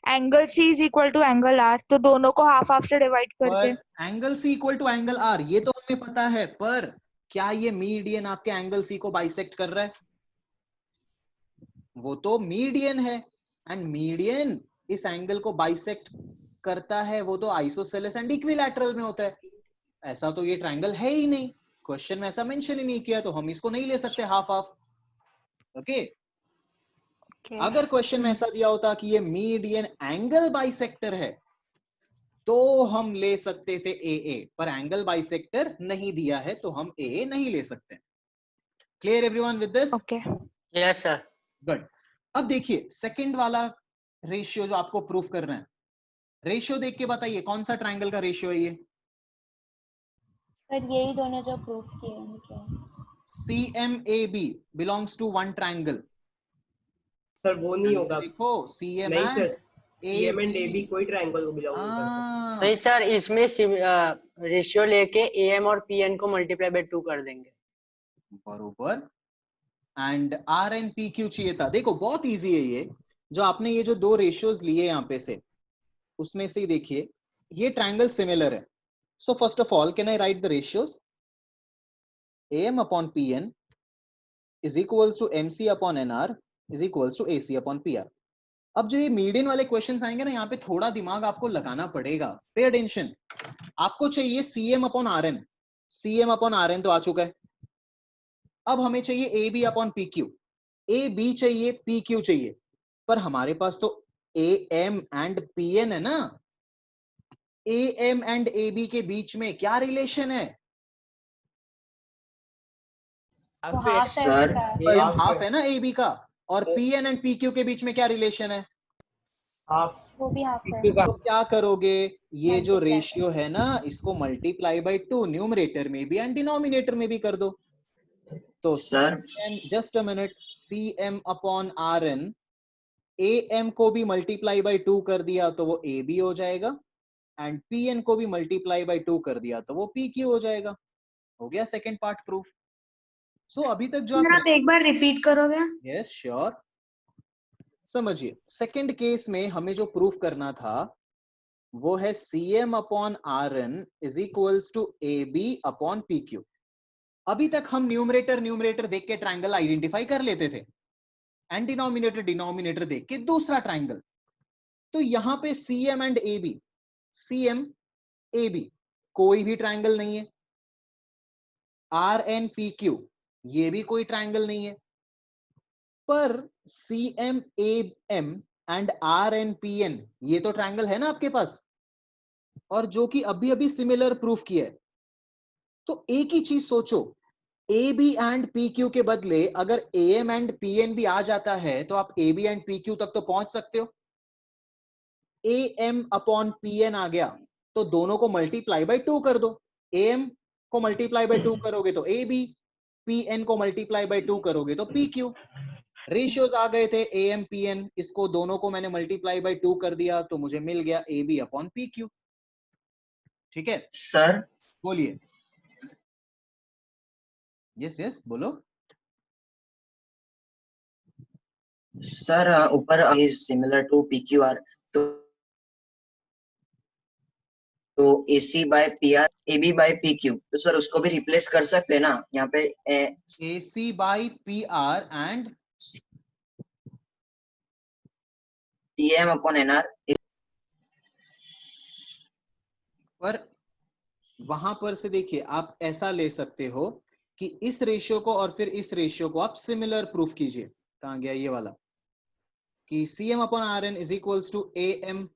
angle C is equal to angle R, तो दोनों को हाफ हाफ से डिवाइड करके. Angle C equal to angle R ये तो हमें पता है, पर क्या ये मीडियन आपके एंगल C को बाइसेक्ट कर रहा है? वो तो मीडियन है, एंड मीडियन इस एंगल को बाइसेक्ट करता है, वो तो आइसोसेलेस एंड इक्विलैटरल में होता है. ऐसा तो ये ट्रायंगल है ही नहीं, क्वेश्चन में ऐसा मेंशन ही नहीं किया, तो हम इसको नहीं ले सकते हाफ हाफ. ओके. अगर क्वेश्चन में ऐसा दिया होता कि ये मीडियन एंगल बाइसेक्टर है तो हम ले सकते थे AA, पर एंगल बाइसेक्टर नहीं दिया है तो हम AA नहीं ले सकते. Clear everyone with this? Okay yes sir. Good. अब देखिए सेकंड वाला रेशियो जो आपको प्रूफ करना है, रेशियो देख के बताइए कौन सा ट्रायंगल का रेशियो है ये? सर यही दोनों जो प्रूफ किए उनके. CMAB belongs to one triangle. Sir वो नहीं होगा. देखो CM नहीं सर, CM एंड AB कोई ट्रायंगल को बिलोंग नहीं करता. नहीं सर, इसमें रेशियो लेके AM और PN को मल्टीप्लाई बाय 2 कर देंगे. बरोबर. एंड RN PQ चाहिए था. देखो बहुत इजी है ये, जो आपने ये जो दो रेशियोज लिए यहाँ पे से, उसमें से ही देखिए ये ट्रायंगल सिमिलर है. So first of all can I write the ratios? AM upon PN is equals to MC upon NR is equals to AC upon PR. अब जो ये मीडियन वाले क्वेश्चंस आएंगे ना, यहाँ पे थोड़ा दिमाग आपको लगाना पड़ेगा. Pay attention. आपको चाहिए CM upon RN. CM upon RN तो आ चुका है. अब हमें चाहिए AB अपॉन PQ. AB चाहिए, PQ चाहिए, पर हमारे पास तो AM एंड PN है ना. AM एंड AB के बीच में क्या रिलेशन है? तो हाफ है सर उसका। AM हाफ है ना AB का, और PN एंड PQ के बीच में क्या रिलेशन है? वो भी हाफ है। तो क्या करोगे, ये जो Multiply. रेशियो है ना इसको मल्टीप्लाई बाय 2 न्यूमरेटर में भी एंड डिनोमिनेटर में भी कर दो। तो sir just a minute, CM upon RN, AM को भी मल्टीप्लाई बाय 2 कर दिया तो वो AB हो जाएगा, एंड PN को भी मल्टीप्लाई बाय 2 कर दिया तो वो PQ हो जाएगा। हो गया सेकंड पार्ट प्रूफ। सो अभी तक जो आप एक बार रिपीट करोगे? Yes sure. समझिए सेकंड केस में हमें जो प्रूफ करना था वो है CM upon RN is equals to AB upon PQ। अभी तक हम न्यूमरेटर देख के ट्रायंगल आइडेंटिफाई कर लेते थे, एंड डिनोमिनेटर देख के दूसरा ट्रायंगल। तो यहां पे CM and AB, CM AB कोई भी ट्रायंगल नहीं है, RN PQ ये भी कोई ट्रायंगल नहीं है, पर CM AM and RN PN ये तो ट्रायंगल है ना आपके पास, और जो कि अभी अभी सिमिलर प्रूफ किया है। तो एक ही चीज सोचो, AB एंड PQ के बदले अगर AM एंड PN भी आ जाता है तो आप AB एंड PQ तक तो पहुंच सकते हो। AM अपॉन PN आ गया तो दोनों को मल्टीप्लाई बाय 2 कर दो। AM को मल्टीप्लाई बाय 2 करोगे तो AB, PN को मल्टीप्लाई बाय 2 करोगे तो PQ। रेशियोज आ गए थे AM PN, इसको दोनों को मैंने मल्टीप्लाई बाय 2 कर दिया तो मुझे मिल गया AB अपॉन PQ। ठीक है सर बोलिए। यस यस बोलो। सर ऊपर इज सिमिलर टू PQR, तो AC by PR AB by PQ, तो सर उसको भी रिप्लेस कर सकते हैं ना यहाँ पे AC by PR and CM upon NR। पर वहां पर से देखिए आप ऐसा ले सकते हो कि इस रेशियो को और फिर इस रेशियो को आप सिमिलर प्रूफ कीजिए। कहां गया ये वाला, कि CM upon RN is equals to AM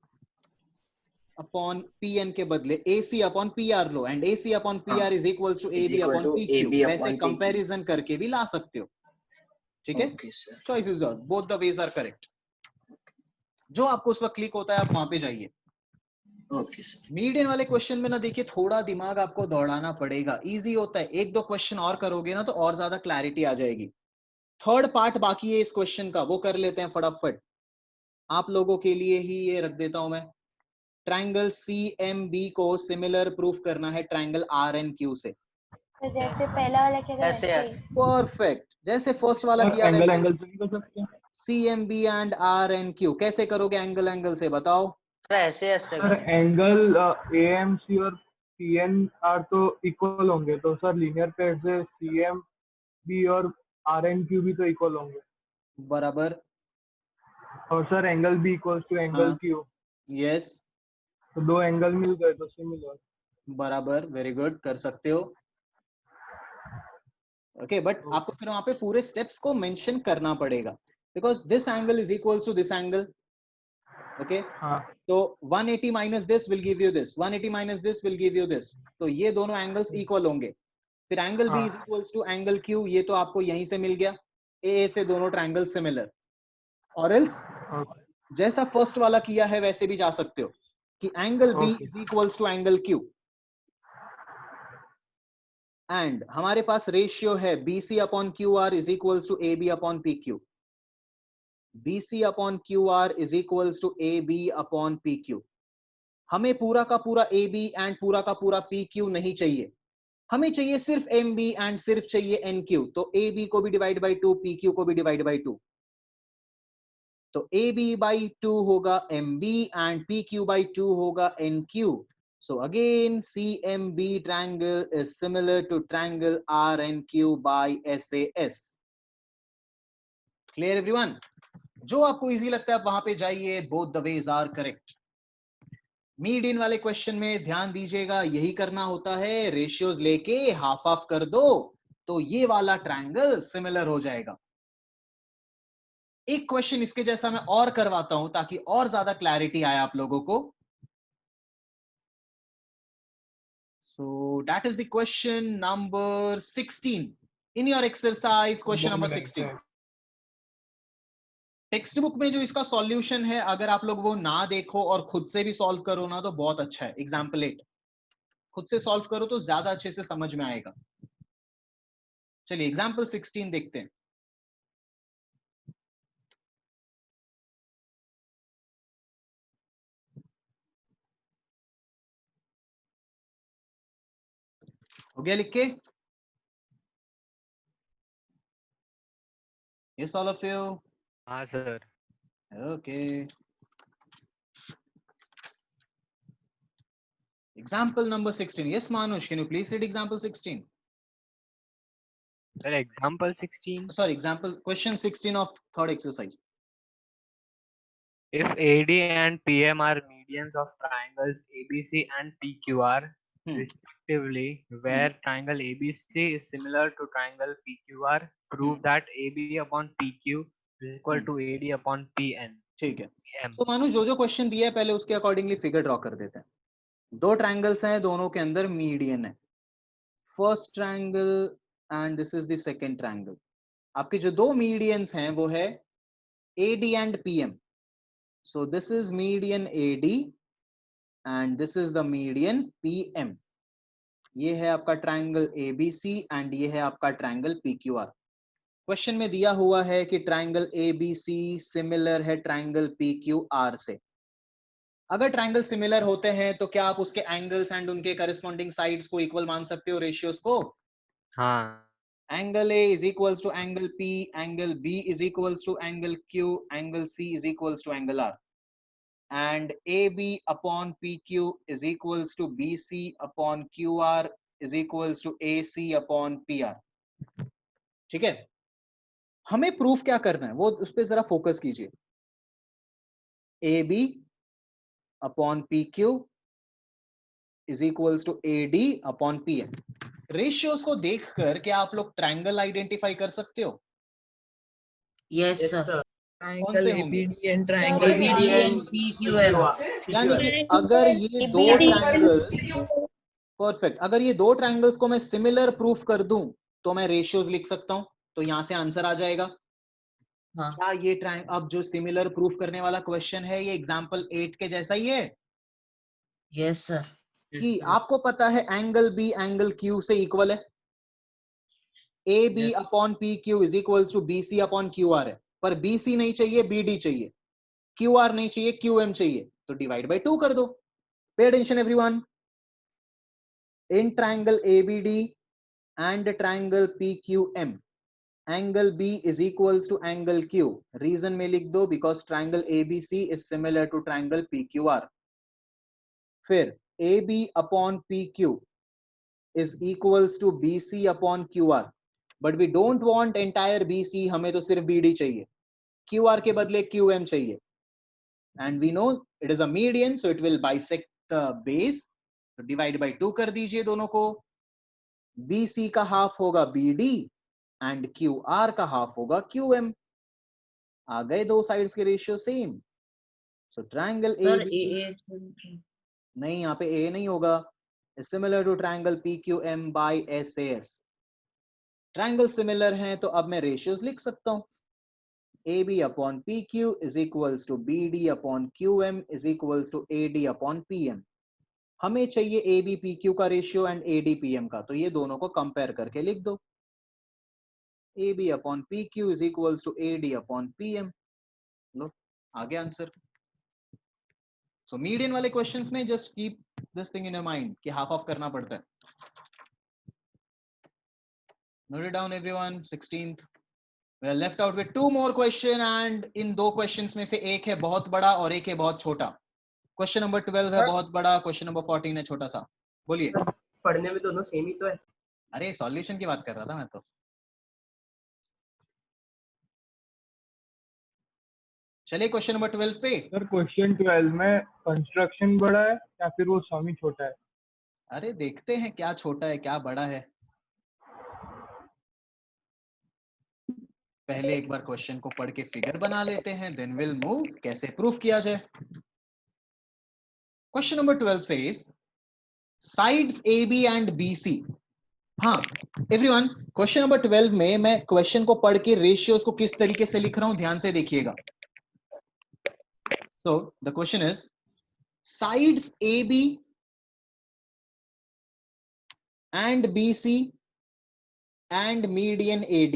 upon PN के बदले AC अपॉन PR लो, and AC upon PR is equals to AB upon PQ। वैसे कंपैरिजन करके भी ला सकते हो। ठीक है, choices are both the ways are correct. जो आपको उस वक्त क्लिक होता है आप वहां पे जाइए। Okay sir. मीडियन वाले क्वेश्चन में ना देखिए थोड़ा दिमाग आपको दौड़ाना पड़ेगा, इजी होता है, एक दो क्वेश्चन और करोगे ना तो और ज्यादा क्लैरिटी आ जाएगी। थर्ड पार्ट बाकी है इस क्वेश्चन का, वो कर लेते हैं फटाफट। आप लोगों के लिए ही ये रख देता हूं मैं। ट्रायंगल CMB को सिमिलर प्रूफ करना है ट्रायंगल RNQ से। तो जैसे पहला वाला क्या था ऐसे परफेक्ट, जैसे फर्स्ट वाला किया एंगल वैसे। एंगल से नहीं कर सकते? CMB एंड RNQ कैसे करोगे एंगल से बताओ। ऐसे सर एंगल AMC और PNR तो इक्वल होंगे, तो सर लीनियर पेयर से CMB और RNQ भी तो इक्वल होंगे। बराबर। और sir angle B equals to angle Q। Yes, तो दो एंगल मिल गए तो सिमिलर। बराबर, वेरी गुड, कर सकते हो। ओके बट आपको फिर वहां पे पूरे स्टेप्स को मेंशन करना पड़ेगा, because this angle is equals to this angle. Okay तो 180 minus this will give you this, 180 minus this will give you this, तो ये दोनों एंगल्स इक्वल होंगे। फिर angle B is equals to angle Q, ये तो आपको यहीं से मिल गया, AA से दोनों ट्रायंगल सिमिलर। और एल्स जैसा फर्स्ट वाला किया है वैसे भी जा सकते हो कि angle B is equals to angle Q, and हमारे पास रेशियो है BC upon QR is equals to AB upon PQ। BC upon QR is equals to AB upon PQ। हमें पूरा का पूरा AB एंड पूरा का पूरा PQ नहीं चाहिए, हमें चाहिए सिर्फ MB एंड सिर्फ चाहिए NQ। तो AB को भी डिवाइड बाई 2, PQ को भी डिवाइड बाई 2, तो AB बाई 2 होगा MB एंड PQ बाई 2 होगा NQ। So again CMB triangle is similar to triangle RNQ by SAS. Clear everyone? जो आपको इजी लगता है आप वहां पे जाइए, both the ways are correct. Median वाले क्वेश्चन में ध्यान दीजिएगा, यही करना होता है, रेशियोज लेके हाफ हाफ कर दो तो ये वाला ट्रायंगल सिमिलर हो जाएगा। एक क्वेश्चन इसके जैसा मैं और करवाता हूं ताकि और ज्यादा क्लैरिटी आए आप लोगों को। So that is the question number 16. In your exercise question number 16, text book में जो इसका सॉल्यूशन है, अगर आप लोग वो ना देखो और खुद से भी सॉल्व करो ना तो बहुत अच्छा है। एग्जाम्पल 8 खुद से सॉल्व करो तो ज्यादा अच्छे से समझ में आएगा। चलिए एग्जाम्पल 16 देखते हैं। हो गया लिख के? Yes, all of you. हाँ sir. Okay. Example number 16. Yes, Manush, can you please read example 16? Sir, example 16. Sorry, example question 16 of third exercise. If AD and PM are medians of triangles ABC and PQR respectively, where triangle ABC is similar to triangle PQR, prove that AB upon PQ is equal to AD upon PN. ठीक है। तो मानुष जो जो question दिया है पहले उसके अकॉर्डिंगली फिगर ड्रॉ कर देते हैं। दो ट्रायंगल्स हैं, दोनों के अंदर मीडियन है। First triangle and this is the second triangle. आपके जो दो मीडियंस हैं वो है AD and PM। So this is median AD and this is the median PM. ये है आपका ट्रायंगल ABC एंड ये है आपका ट्रायंगल PQR। क्वेश्चन में दिया हुआ है कि ट्रायंगल ABC सिमिलर है ट्रायंगल PQR से। अगर ट्रायंगल सिमिलर होते हैं तो क्या आप उसके एंगल्स एंड उनके करस्पॉन्डिंग साइड्स को इक्वल मान सकते हो, रेशियोज को? हाँ। Angle A is equals to angle P, angle B is equals to angle Q, angle C is equals to angle R. And AB upon PQ is equals to BC upon QR is equals to AC upon PR. ठीक है, हमें proof क्या करना है वो उस पर जरा फोकस कीजिए। AB upon PQ is equals to AD upon PM. Ratios को देखकर क्या आप लोग ट्रायंगल आइडेंटिफाई कर सकते हो? Yes sir. कौन से होंगे? ABD and PQR। यानी कि अगर ये दो ट्रायंगल्स, परफेक्ट, अगर ये दो ट्रायंगल्स को मैं सिमिलर प्रूफ कर दूं तो मैं रेशियोज लिख सकता हूं, तो यहां से आंसर आ जाएगा। हाँ। क्या ये ट्रायंगल, अब जो सिमिलर प्रूफ करने वाला क्वेश्चन है ये एग्जांपल 8 के जैसा ही है? Yes sir. कि आपको पता है एंगल B एंगल Q से इक्वल है, AB upon PQ is equals to BC upon QR है, पर BC नहीं चाहिए, BD चाहिए, QR नहीं चाहिए, QM चाहिए, तो डिवाइड बाय 2 कर दो। Pay attention everyone. In triangle ABD and triangle PQM angle B is equals to angle Q। Reason में लिख दो because triangle ABC is similar to triangle PQR। फिर AB upon PQ is equals to BC upon QR, but we don't want entire BC, हमें तो सिर्फ BD चाहिए, QR के बदले QM चाहिए, and we know it is a median so it will bisect the base, तो divide by 2 कर दीजिए दोनों को। BC का हाफ होगा BD and QR का हाफ होगा QM। आ गए दो साइड्स के ratio same. So triangle ABC नहीं, यहाँ पे A नहीं होगा, similar to triangle PQM by SAS। Triangle similar हैं तो अब मैं रेशियोज लिख सकता हूँ। AB upon PQ is equals to BD upon QM is equals to AD upon PM। हमें चाहिए AB PQ का रेशियो एंड AD PM का, तो ये दोनों को कंपेयर करके लिख दो। AB upon PQ is equals to AD upon PM। लो आ गया आंसर। सो मीडियन वाले क्वेश्चंस में just keep this thing in your mind कि हाफ ऑफ करना पड़ता है। Note it down everyone. 16th we are left out with 2 more question and इन दो क्वेश्चंस में से एक है बहुत बड़ा और एक है बहुत छोटा। क्वेश्चन नंबर 12 है बहुत बड़ा, क्वेश्चन नंबर 14 है छोटा सा। बोलिए। पढ़ने में दोनों सेम ही तो है। अरे सॉल्यूशन की बात कर रहा था मैं तो। चलिए क्वेश्चन नंबर 12 पे। सर क्वेश्चन 12 में कंस्ट्रक्शन बड़ा है या फिर वो सम ही छोटा है? अरे देखते हैं क्या छोटा है क्या बड़ा है। पहले एक बार क्वेश्चन को पढ़ के फिगर बना लेते हैं, देन विल मूव कैसे प्रूफ किया जाए। Question number 12 says sides AB and BC हाँ एवरीवन, क्वेश्चन नंबर 12 में मैं क्वेश्चन को पढ़ के रेशियोज को किस तरीके से लिख रहा हूं, ध्यान से देखिएगा. So the question is sides AB and BC and median AD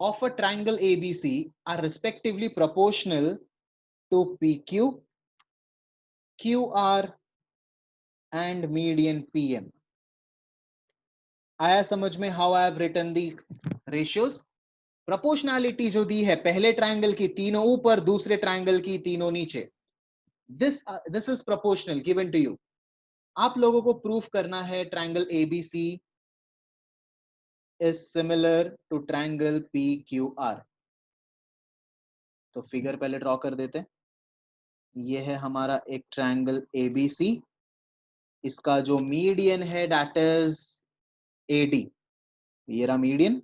of a triangle ABC are respectively proportional to PQ, QR and median PM. आया समझ में how I have written the ratios? Proportionality जो दी है पहले triangle की तीनों ऊपर, दूसरे ट्रायंगल की तीनों नीचे. This is proportional given to you. आप लोगों को प्रूफ करना है triangle ABC is similar to triangle PQR. तो फिगर पहले ड्रॉ कर देते हैं. ये है हमारा एक ट्रायंगल ABC, इसका जो मीडियन है दैट इज AD. ये रहा मीडियन.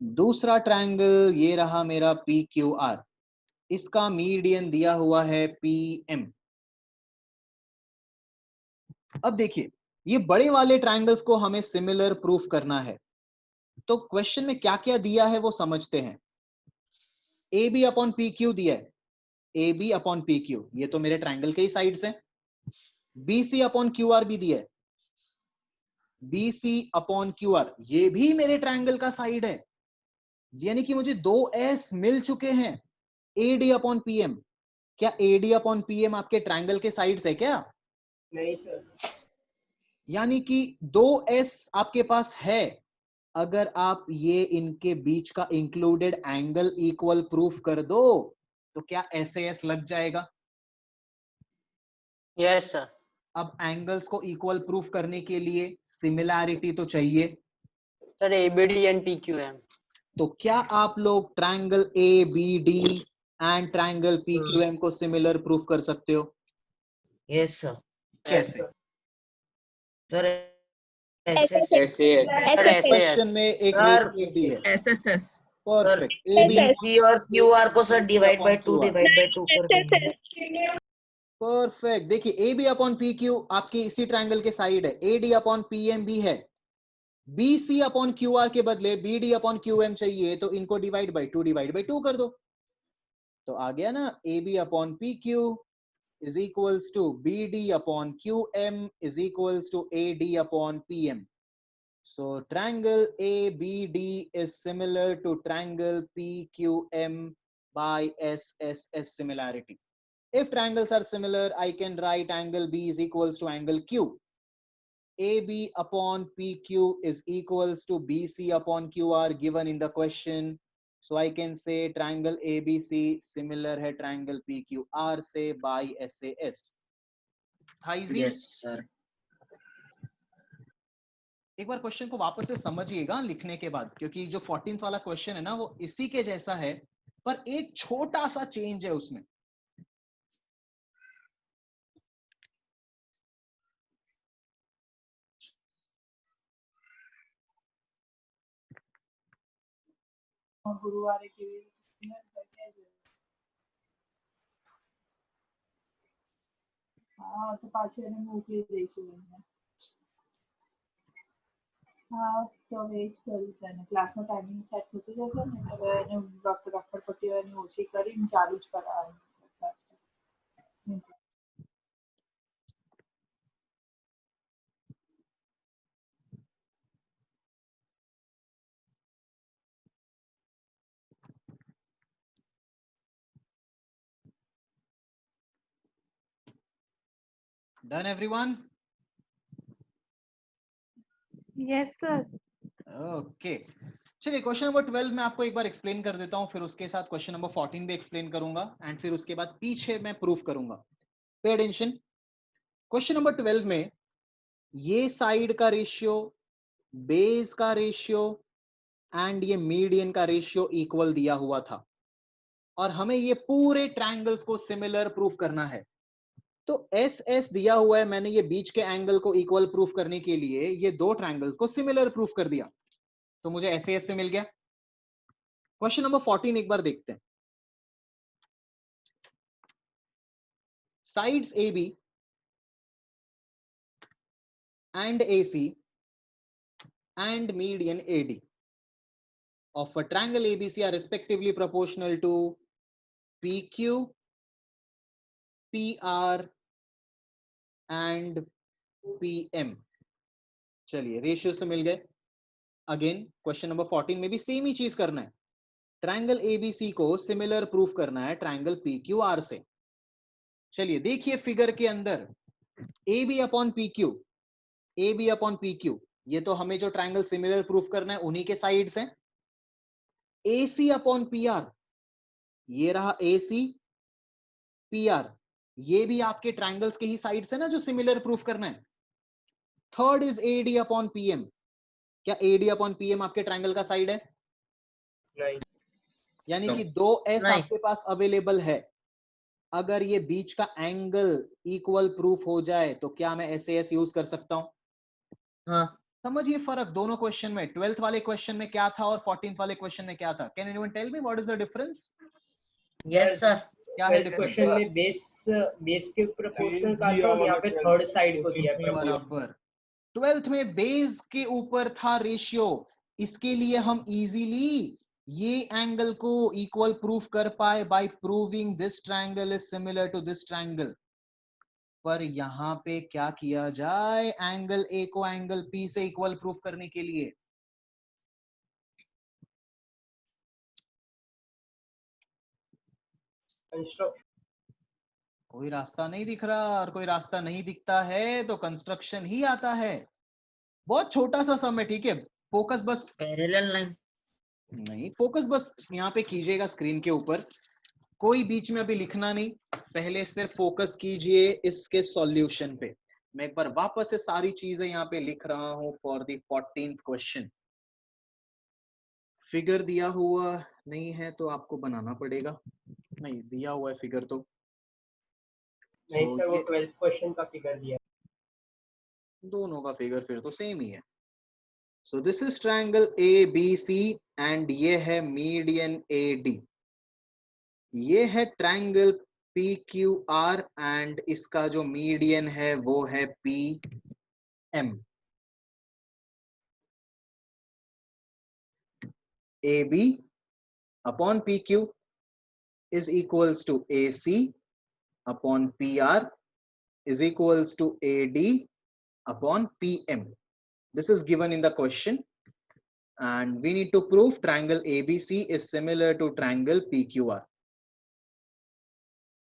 दूसरा ट्रायंगल ये रहा मेरा PQR, इसका मीडियन दिया हुआ है PM. अब देखिए ये बड़े वाले ट्रायंगल्स को हमें सिमिलर प्रूफ करना है, तो क्वेश्चन में क्या क्या दिया है वो समझते हैं. AB अपॉन PQ दिया है, AB अपॉन PQ ये तो मेरे ट्रायंगल के ही साइड्स हैं. BC अपॉन QR भी दिया है, BC अपॉन QR ये भी मेरे ट्रायंगल का साइड है. यानी कि मुझे 2S मिल चुके हैं. AD अपॉन PM, क्या AD अपॉन PM आपके ट्रायंगल के साइड्स है क्या? नहीं सर. यानी कि 2S आपके पास है. अगर आप ये इनके बीच का इंक्लूडेड एंगल इक्वल प्रूफ कर दो तो क्या SAS लग जाएगा? Yes sir. अब एंगल्स को इक्वल प्रूफ करने के लिए सिमिलैरिटी तो चाहिए सर. ABD and PQM. तो क्या आप लोग triangle ABD and triangle PQM को सिमिलर प्रूफ कर सकते हो? Yes sir. कैसे? सर क्वेश्चन में एक रेशियो दी है SSS. परफेक्ट. ABC और QR को सर डिवाइड बाय 2 कर देंगे. परफेक्ट. देखिए AB अपॉन PQ आपकी इसी ट्रायंगल के साइड है. AD अपॉन PM भी है. BC अपॉन QR के बदले BD अपॉन QM चाहिए तो इनको डिवाइड बाय 2 कर दो. तो आ गया ना, AB upon PQ is equals to BD upon QM is equals to AD upon PM. So triangle ABD is similar to triangle PQM by SSS similarity. If triangles are similar, I can write angle B is equals to angle Q. AB upon PQ is equals to BC upon QR given in the question. So I can say triangle ABC similar है triangle PQR से by SAS. Yes sir. एक बार question को वापस से समझिएगा लिखने के बाद, क्योंकि जो 14th वाला क्वेश्चन है ना वो इसी के जैसा है पर एक छोटा सा चेंज है उसमें. गुरुवार की તો પાછી એને મોકલી દઈશું એમને. હા તો હવે જ કરીશ એને. ક્લાસનો ટાઈમિંગ સેટ થતું જશે ને એટલે એને ડૉક્ટર પટ્ટીઓની ઓછી કરીને ચાલુ જ કરાવવાની. Done everyone? Yes sir. Okay. चलिए क्वेश्चन नंबर 12 में आपको एक बार एक्सप्लेन कर देता हूं, फिर उसके साथ क्वेश्चन नंबर 14 भी एक्सप्लेन करूंगा एंड फिर उसके बाद पीछे मैं प्रूफ करूंगा. Pay attention. क्वेश्चन नंबर 12 में ये साइड का रेशियो, बेस का रेशियो एंड ये मीडियन का रेशियो इक्वल दिया हुआ था और हमें ये पूरे ट्रायंगल्स को सिमिलर प्रूफ करना है. तो SS दिया हुआ है, मैंने ये बीच के एंगल को इक्वल प्रूफ करने के लिए ये दो ट्रायंगल्स को सिमिलर प्रूफ कर दिया तो मुझे SAS से मिल गया. क्वेश्चन नंबर 14 एक बार देखते हैं. Sides AB and AC and median AD of a triangle ABC are respectively proportional to PQ, PR and PM. चलिए रेशियोज तो मिल गए. अगेन क्वेश्चन नंबर 14 में भी सेम ही चीज करना है. ट्रायंगल ABC को सिमिलर प्रूफ करना है ट्रायंगल PQR से. चलिए देखिए फिगर के अंदर AB upon PQ, AB upon PQ, ये तो हमें जो ट्रायंगल सिमिलर प्रूफ करना है उन्हीं के साइड्स हैं. AC अपॉन PR, ये रहा AC PR, ये भी आपके ट्रायंगल्स के ही साइड्स है ना जो सिमिलर प्रूफ करना है. Third is AD upon PM. क्या AD अपॉन PM आपके ट्रायंगल का साइड है? नहीं. यानी कि 2S आपके पास अवेलेबल है. अगर ये बीच का एंगल इक्वल प्रूफ हो जाए तो क्या मैं SAS यूज कर सकता हूं? हाँ. समझिए फर्क दोनों क्वेश्चन में. 12th वाले क्वेश्चन में क्या था और 14th वाले क्वेश्चन में क्या था? Can anyone tell me what is the difference? Yes sir. क्या है डिफरेंस? क्वेश्चन में बेस के प्रोपोर्शनल का था और यहाँ पे थर्ड साइड को दिया है. बराबर. 12th में बेस के ऊपर था रेशियो. इसके लिए हम इजीली ये एंगल को इक्वल प्रूफ कर पाए by proving this triangle is similar to this triangle. पर यहां पे क्या किया जाए एंगल ए को एंगल पी से इक्वल प्रूफ करने के लिए? कोई रास्ता नहीं दिख रहा. और कोई रास्ता नहीं दिखता है तो कंस्ट्रक्शन ही आता है. बहुत छोटा सा सम है, ठीक है. फोकस बस पैरेलल लाइन नहीं, फोकस बस यहाँ पे कीजिएगा स्क्रीन के ऊपर. कोई बीच में अभी लिखना नहीं, पहले सिर्फ फोकस कीजिए इसके सॉल्यूशन पे. मैं एक बार वापस से सारी चीजें यहाँ पे लिख रहा हूं for the 14th question. Figure दिया हुआ नहीं है तो आपको बनाना पड़ेगा. नहीं दिया हुआ है फिगर तो. नहीं सर, वो 12th क्वेश्चन का फिगर दिया. दोनों का फिगर फिर तो सेम ही है. So this is triangle ABC and ये है मीडियन AD. ये है ट्रायंगल PQR एंड इसका जो मीडियन है वो है PM. AB upon PQ is equals to AC upon PR is equals to AD upon PM. This is given in the question and we need to prove triangle ABC is similar to triangle PQR.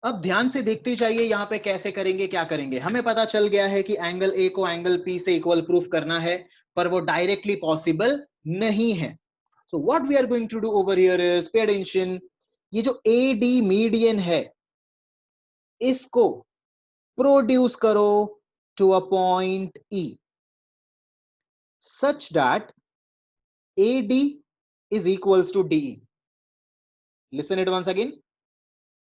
अब ध्यान से देखते जाइए यहाँ पे कैसे करेंगे, क्या करेंगे. हमें पता चल गया है कि एंगल A को एंगल P से इक्वल प्रूफ करना है, पर वो डायरेक्टली पॉसिबल नहीं है. So what we are going to do over here is pay attention. ये जो AD मीडियन है इसको प्रोड्यूस करो to a point E such that AD is equals to DE. Listen it once again.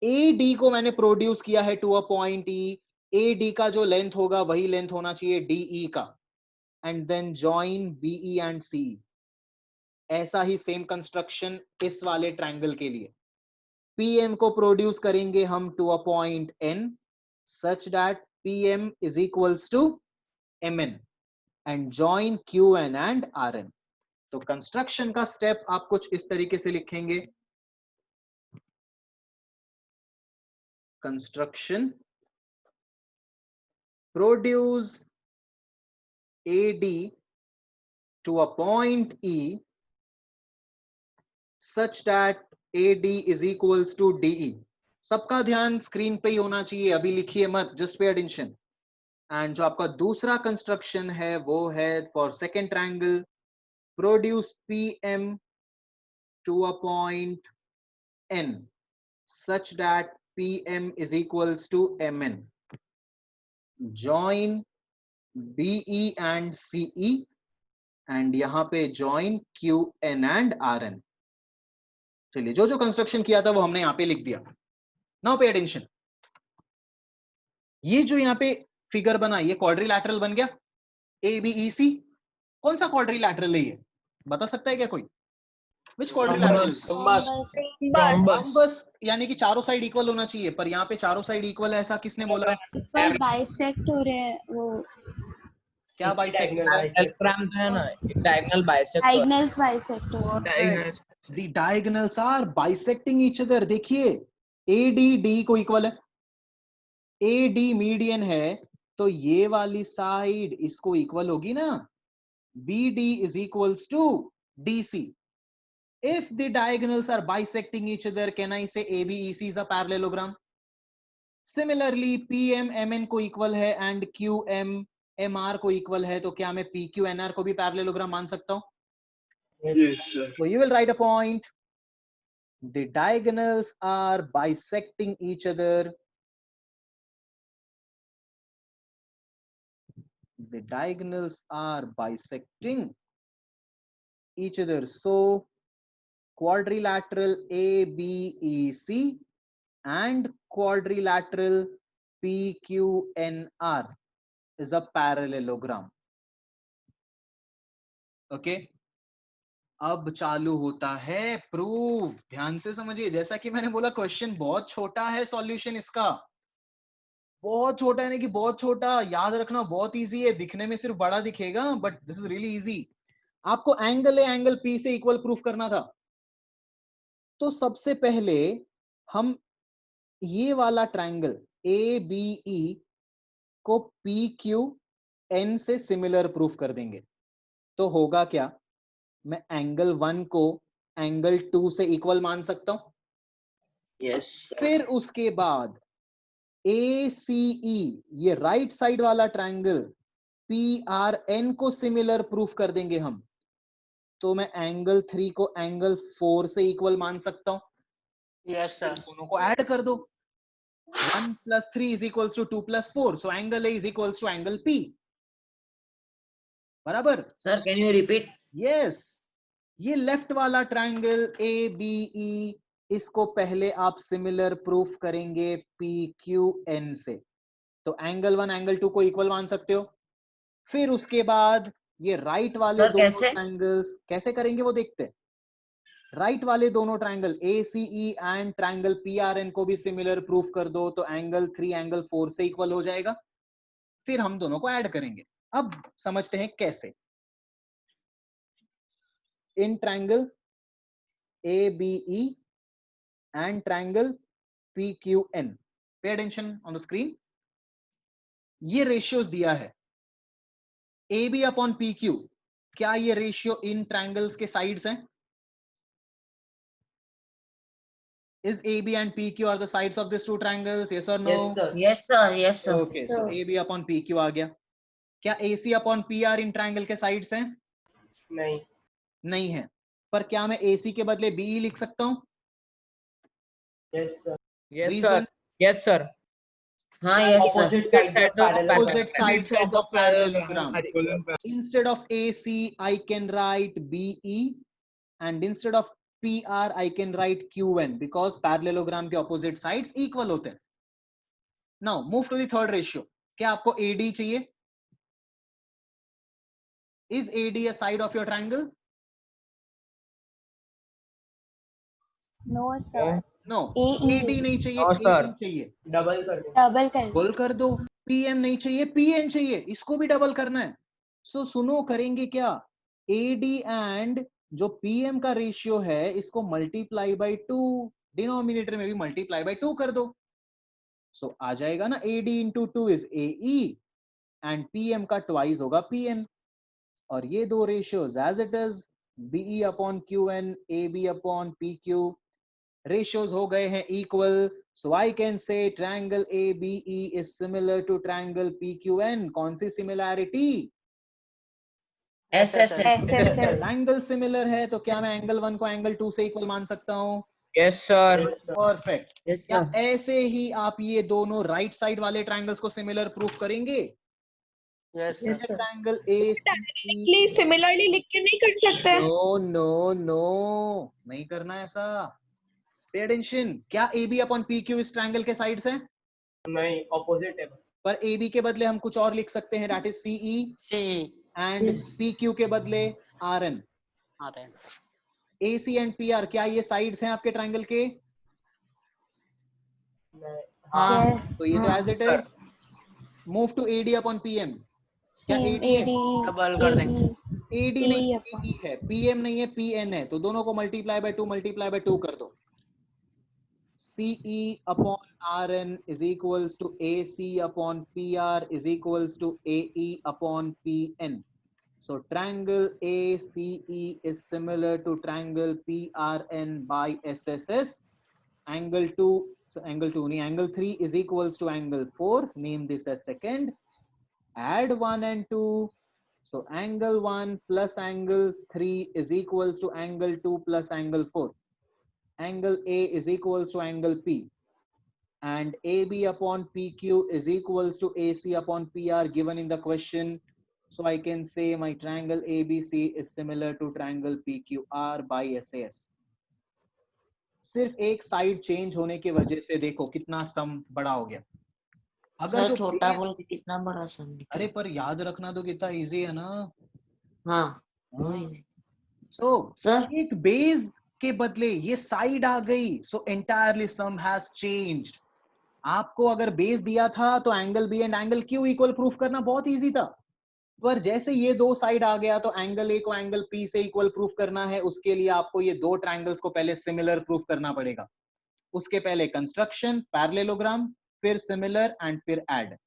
AD को मैंने produce किया है to a point E. AD का जो लेंथ होगा वही लेंथ होना चाहिए DE का. And then join BE and CE. ऐसा ही सेम कंस्ट्रक्शन इस वाले ट्रायंगल के लिए. PM को प्रोड्यूस करेंगे हम to a point N such that PM is equals to MN and join QN and RN. तो कंस्ट्रक्शन का स्टेप आप कुछ इस तरीके से लिखेंगे. Construction produce AD to a point E such that AD is equals to DE. सबका ध्यान स्क्रीन पे ही होना चाहिए, अभी लिखिए मत, जस्ट पे अटेंशन. एंड जो आपका दूसरा कंस्ट्रक्शन है वो है for second triangle produce PM to a point N such that PM is equals to MN. Join BE and CE and यहाँ पे join QN and RN. चलिए जो जो कंस्ट्रक्शन किया था वो हमने यहाँ पे लिख दिया. Now pay attention. ये जो यहाँ पे फिगर बना ये क्वाड्रिलैटरल बन गया. ABEC कौन सा क्वाड्रिलैटरल है ये बता सकता है क्या कोई? Which quadrilateral? रॉम्बस. यानी कि चारों साइड इक्वल होना चाहिए, पर यहाँ पे चारों साइड इक्वल है ऐसा किसने बोला? पर बाइसेक्ट हो रहे हैं वो. क्या बाइसेक्टर? डायग्राम तो है ना, diagonal bisector. Diagonals bisector. The diagonals are bisecting each other. देखिए AD को इक्वल है, AD मीडियन है, तो ये वाली साइड इसको इक्वल होगी ना, BD is equals to DC. If the diagonals are bisecting each other, can I say ABEC is a parallelogram? Similarly, PM MN को इक्वल है and QM MR को इक्वल है, तो क्या मैं PQ NR को भी पैरेललोग्राम मान सकता हूं? Yes, sir. So you will write a point. The diagonals are bisecting each other. The diagonals are bisecting each other. So quadrilateral ABEC and quadrilateral PQNR is a parallelogram. Okay. अब चालू होता है proof. ध्यान से समझिए, जैसा कि मैंने बोला क्वेश्चन बहुत छोटा है, सॉल्यूशन इसका बहुत छोटा है, कि बहुत छोटा, याद रखना बहुत इजी है, दिखने में सिर्फ बड़ा दिखेगा but this is really easy. आपको एंगल ए एंगल पी से इक्वल प्रूफ करना था, तो सबसे पहले हम ये वाला ट्रायंगल ABE को PQN से सिमिलर प्रूफ कर देंगे। तो होगा क्या, मैं एंगल 1 को एंगल 2 से इक्वल मान सकता हूं। यस। फिर उसके बाद ACE, ये राइट साइड वाला ट्रायंगल PRN को सिमिलर प्रूफ कर देंगे हम, तो मैं एंगल 3 को एंगल 4 से इक्वल मान सकता हूं। Yes sir. दोनों को ऐड कर दो, 1 + 3 = 2 + 4, so angle A = angle P। बराबर sir, can you repeat? Yes. ये लेफ्ट वाला ट्रायंगल ABE, इसको पहले आप सिमिलर प्रूफ करेंगे PQN से, तो एंगल 1 एंगल 2 को इक्वल मान सकते हो। फिर उसके बाद ये राइट वाले दोनों ट्रायंगल्स कैसे करेंगे वो देखते हैं। राइट वाले दोनों triangle ACE and triangle PRN को भी सिमिलर प्रूफ कर दो, तो एंगल 3 एंगल 4 से इक्वल हो जाएगा। फिर हम दोनों को ऐड करेंगे। अब समझते हैं कैसे। In triangle ABE and triangle PQN, pay attention on the screen. ये रेशियोज दिया है AB upon PQ, क्या ये रेशियो इन ट्रायंगल्स के साइड्स हैं? Is AB and PQ are the sides of these two triangles? Yes or no? Yes, sir. Yes, sir. Yes, sir. Okay, so AB upon PQ आ गया। क्या AC upon PR in triangle के sides हैं? नहीं, नहीं है। पर क्या मैं AC के बदले BE लिख सकता हूं? yes sir, yes Reason? sir, yes sir, हाँ, yes sir. opposite sides of parallel Opposite sides of parallelogram. Instead of AC, I can write BE, and instead of PR, I can write QN, because parallelogram के opposite sides equal होते हैं। Now move to the third ratio. क्या आपको AD चाहिए? Is AD a side of your triangle? No sir. No. AE. AD नहीं चाहिए, No, AD sir. चाहिए। Double कर दो, Double कर डबल कर दो। PM नहीं चाहिए, PN चाहिए, इसको भी डबल करना है। सो सुनो, करेंगे क्या, AD एंड जो PM का रेशियो है इसको मल्टीप्लाई बाय 2, डिनोमिनेटर में भी मल्टीप्लाई बाय 2 कर दो। सो आ जाएगा ना, AD × 2 is AE and PM का ट्वाइस होगा PN। और ये दो ratios as it is, BE upon QN, AB upon PQ, ratios हो गए हैं equal, so I can say triangle ABE is similar to triangle PQN। कौन सी similarity? SSS। Angle similar है, तो क्या मैं एंगल 1 को एंगल 2 से इक्वल मान सकता हूँ? yes sir, perfect. Yes, क्या sir. ऐसे ही आप ये दोनों राइट साइड वाले ट्रायंगल्स को सिमिलर प्रूफ करेंगे? Yes Yes, sir. sir. Triangle similarly लिख के नहीं कर सकते? नो नहीं करना ऐसा। पे अटेंशन, क्या AB upon PQ इस ट्रायंगल के साइड्स हैं? नहीं, opposite है, पर AB के बदले हम कुछ और लिख सकते हैं, that is CE and Yes. PQ के बदले RN। AC एंड PR, क्या ये साइड्स हैं आपके ट्रायंगल के? नहीं, हाँ। Yes. तो ये तो as it is. Move to AD upon PM। क्या सेम AD है? AD डबल कर देंगे। AD AE नहीं upon AE है, PM नहीं है, PN है, तो दोनों को मल्टीप्लाई बाय 2 कर दो। CE upon RN is equals to AC upon PR is equals to AE upon PN. So triangle ACE is similar to triangle PRN by SSS. Angle 2, so angle 2, angle 3 is equals to angle 4. Name this as second. Add 1 and 2. So angle 1 plus angle 3 is equals to angle 2 plus angle 4. Angle A is equals to angle P. And AB upon PQ is equals to AC upon PR given in the question. So I can say my triangle ABC is similar to triangle PQR by SAS. सिर्फ एक side change होने की वजह से देखो कितना सम बड़ा हो गया। अगर सर जो छोटा base- बोल के कितना बड़ा सम निकला? अरे पर याद रखना तो कितना इजी है ना। हाँ वो easy। सो सर एक बेस के बदले ये साइड आ गई, so entirely some has changed. आपको अगर बेस दिया था तो angle B and angle Q equal proof करना बहुत इजी था, पर जैसे ये दो साइड आ गया तो एंगल ए को एंगल पी से इक्वल प्रूफ करना है, उसके लिए आपको ये दो ट्रायंगल्स को पहले सिमिलर प्रूफ करना पड़ेगा। उसके पहले कंस्ट्रक्शन, पैरेललोग्राम, फिर सिमिलर एंड फिर ऐड।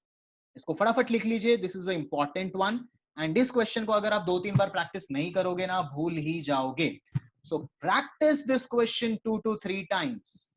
इसको फटाफट लिख लीजिए, this is a important one. And इस क्वेश्चन को अगर आप 2-3 बार प्रैक्टिस नहीं करोगे ना, भूल ही जाओगे। So practice this question 2 to 3 times।